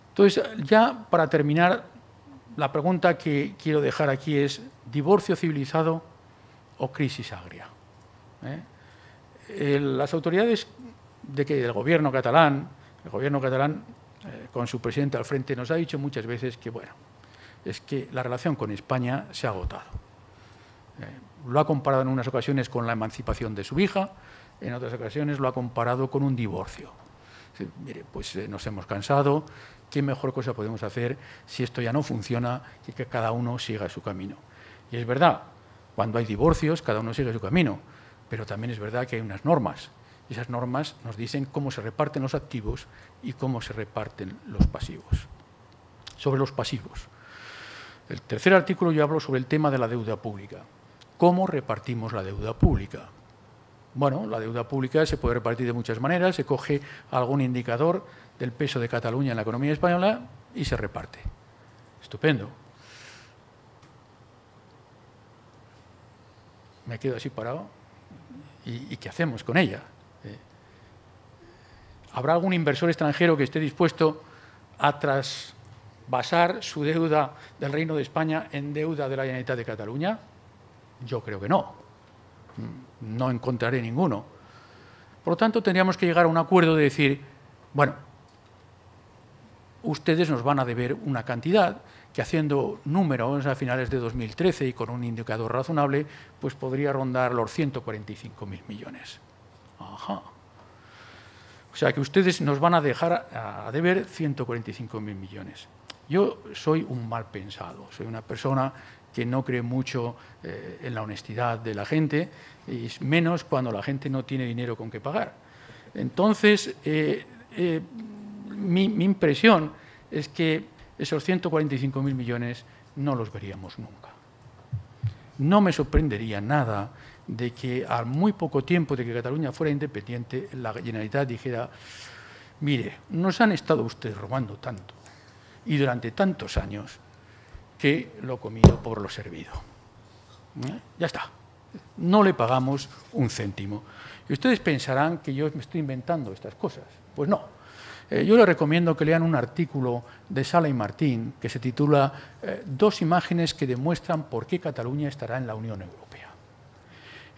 Entonces, ya para terminar, la pregunta que quiero dejar aquí es: ¿divorcio civilizado o crisis agria? Las autoridades del gobierno catalán, con su presidente al frente, nos ha dicho muchas veces que, bueno, es que la relación con España se ha agotado. Lo ha comparado en unas ocasiones con la emancipación de su hija, en otras ocasiones lo ha comparado con un divorcio. Mire, pues nos hemos cansado, ¿qué mejor cosa podemos hacer si esto ya no funciona y que cada uno siga su camino? Y es verdad, cuando hay divorcios, cada uno sigue su camino, pero también es verdad que hay unas normas. Y esas normas nos dicen cómo se reparten los activos y cómo se reparten los pasivos. Sobre los pasivos. El tercer artículo yo hablo sobre el tema de la deuda pública. ¿Cómo repartimos la deuda pública? Bueno, la deuda pública se puede repartir de muchas maneras. Se coge algún indicador del peso de Cataluña en la economía española y se reparte. Estupendo. Me quedo así parado. ¿Y qué hacemos con ella? ¿Habrá algún inversor extranjero que esté dispuesto a trasvasar su deuda del Reino de España en deuda de la Generalitat de Cataluña? Yo creo que no. No encontraré ninguno. Por lo tanto, tendríamos que llegar a un acuerdo de decir, bueno, ustedes nos van a deber una cantidad que, haciendo números a finales de 2013 y con un indicador razonable, pues podría rondar los 145.000 millones. Ajá. O sea que ustedes nos van a dejar a deber 145.000 millones. Yo soy un mal pensado, soy una persona que no cree mucho en la honestidad de la gente, y menos cuando la gente no tiene dinero con qué pagar. Entonces, mi impresión es que esos 145.000 millones no los veríamos nunca. No me sorprendería nada de que a muy poco tiempo de que Cataluña fuera independiente, la Generalitat dijera, mire, nos han estado ustedes robando tanto y durante tantos años que lo comido por lo servido. Ya está. No le pagamos un céntimo. Y ustedes pensarán que yo me estoy inventando estas cosas. Pues no. Yo les recomiendo que lean un artículo de Sala y Martín que se titula Dos imágenes que demuestran por qué Cataluña estará en la Unión Europea.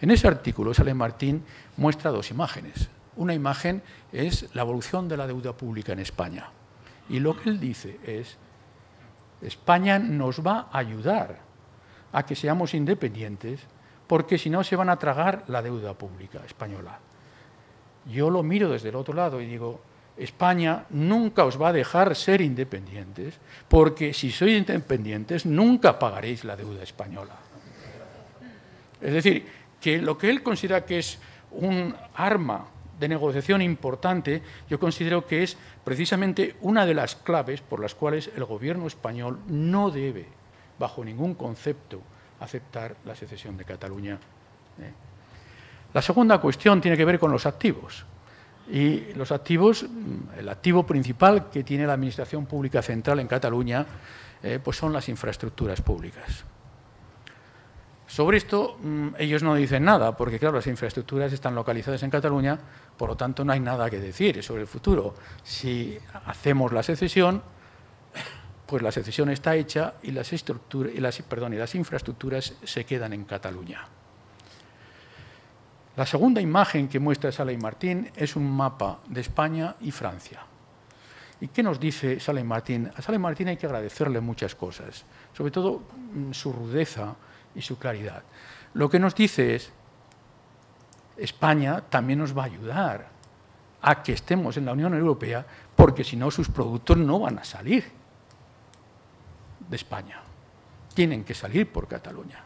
En ese artículo, Sala y Martín muestra dos imágenes. Una imagen es la evolución de la deuda pública en España. Y lo que él dice es, España nos va a ayudar a que seamos independientes porque si no se van a tragar la deuda pública española. Yo lo miro desde el otro lado y digo, España nunca os va a dejar ser independientes porque si sois independientes nunca pagaréis la deuda española. Es decir, que lo que él considera que es un arma de negociación importante, yo considero que es precisamente una de las claves por las cuales el gobierno español no debe, bajo ningún concepto, aceptar la secesión de Cataluña. La segunda cuestión tiene que ver con los activos. Y los activos, el activo principal que tiene la Administración Pública Central en Cataluña, pues son las infraestructuras públicas. Sobre esto ellos no dicen nada, porque claro, las infraestructuras están localizadas en Cataluña, por lo tanto no hay nada que decir sobre el futuro. Si hacemos la secesión, pues la secesión está hecha y las infraestructuras se quedan en Cataluña. La segunda imagen que muestra Sala y Martín es un mapa de España y Francia. ¿Y qué nos dice Sala y Martín? A Sala y Martín hay que agradecerle muchas cosas, sobre todo su rudeza y su claridad. Lo que nos dice es, España también nos va a ayudar a que estemos en la Unión Europea, porque si no sus productos no van a salir de España. Tienen que salir por Cataluña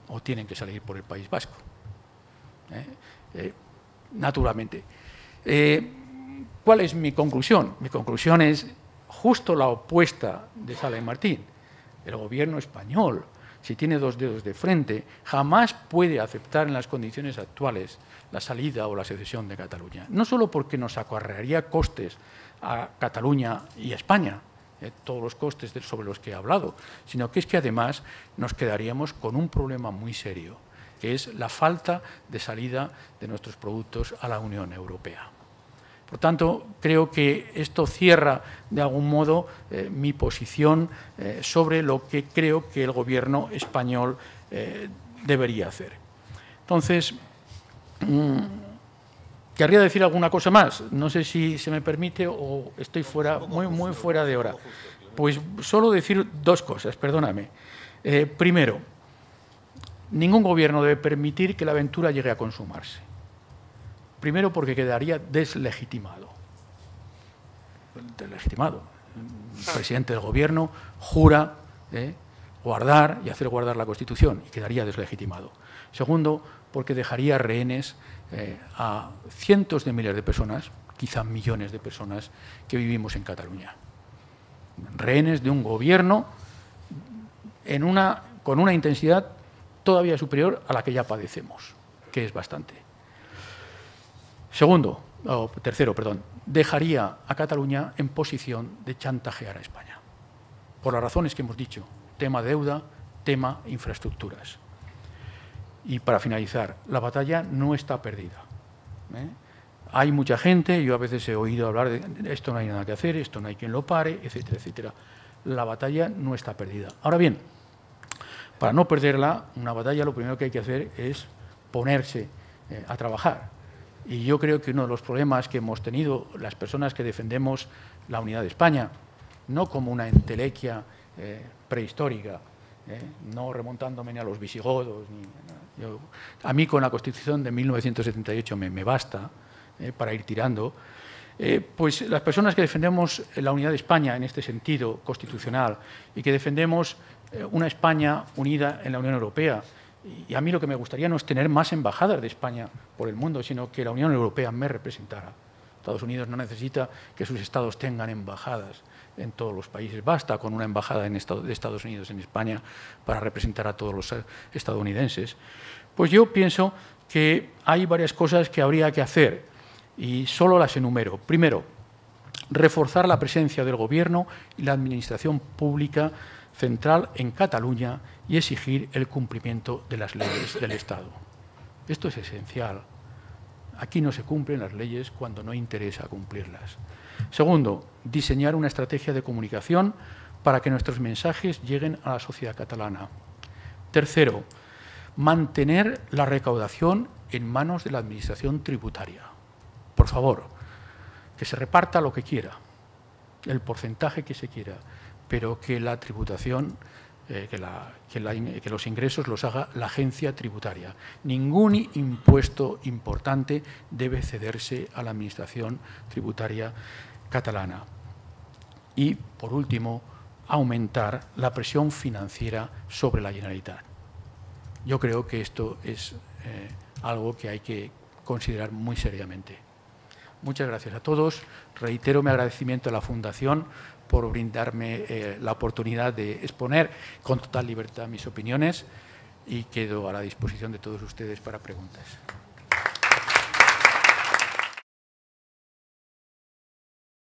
o tienen que salir por el País Vasco. Naturalmente. ¿Cuál es mi conclusión? Mi conclusión es justo la opuesta de Sala y Martín. El gobierno español si tiene dos dedos de frente, jamás puede aceptar en las condiciones actuales la salida o la secesión de Cataluña. No solo porque nos acarrearía costes a Cataluña y a España, todos los costes sobre los que he hablado, sino que es que además nos quedaríamos con un problema muy serio, que es la falta de salida de nuestros productos a la Unión Europea. Por tanto, creo que esto cierra de algún modo mi posición sobre lo que creo que el Gobierno español debería hacer. Entonces, querría decir alguna cosa más. No sé si se me permite o estoy fuera, muy fuera de hora. Pues solo decir dos cosas, perdóname. Primero, ningún gobierno debe permitir que la aventura llegue a consumarse. Primero, porque quedaría deslegitimado. Deslegitimado. El presidente del Gobierno jura guardar y hacer guardar la Constitución y quedaría deslegitimado. Segundo, porque dejaría rehenes a cientos de miles de personas, quizá millones de personas que vivimos en Cataluña. Rehenes de un Gobierno con una intensidad todavía superior a la que ya padecemos, que es bastante. Tercero, dejaría a Cataluña en posición de chantajear a España, por las razones que hemos dicho, tema deuda, tema infraestructuras. Y para finalizar, la batalla no está perdida. Hay mucha gente, yo a veces he oído hablar de esto no hay nada que hacer, esto no hay quien lo pare, etcétera, etcétera. La batalla no está perdida. Ahora bien, para no perderla, una batalla lo primero que hay que hacer es ponerse a trabajar. Y yo creo que uno de los problemas que hemos tenido las personas que defendemos la unidad de España, no como una entelequia prehistórica, no remontándome ni a los visigodos, a mí con la Constitución de 1978 me basta para ir tirando, pues las personas que defendemos la unidad de España en este sentido constitucional y que defendemos una España unida en la Unión Europea, y a mí lo que me gustaría no es tener más embajadas de España por el mundo, sino que la Unión Europea me representara. Estados Unidos no necesita que sus estados tengan embajadas en todos los países. Basta con una embajada de Estados Unidos en España para representar a todos los estadounidenses. Pues yo pienso que hay varias cosas que habría que hacer y solo las enumero. Primero, reforzar la presencia del Gobierno y la Administración pública central en Cataluña y exigir el cumplimiento de las leyes del Estado. Esto es esencial. Aquí no se cumplen las leyes cuando no interesa cumplirlas. Segundo, diseñar una estrategia de comunicación para que nuestros mensajes lleguen a la sociedad catalana. Tercero, mantener la recaudación en manos de la Administración tributaria. Por favor, que se reparta lo que quiera, el porcentaje que se quiera, pero que la tributación, que los ingresos los haga la agencia tributaria. Ningún impuesto importante debe cederse a la Administración tributaria catalana. Y, por último, aumentar la presión financiera sobre la Generalitat. Yo creo que esto es algo que hay que considerar muy seriamente. Muchas gracias a todos. Reitero mi agradecimiento a la Fundación por brindarme la oportunidad de exponer con total libertad mis opiniones y quedo a la disposición de todos ustedes para preguntas.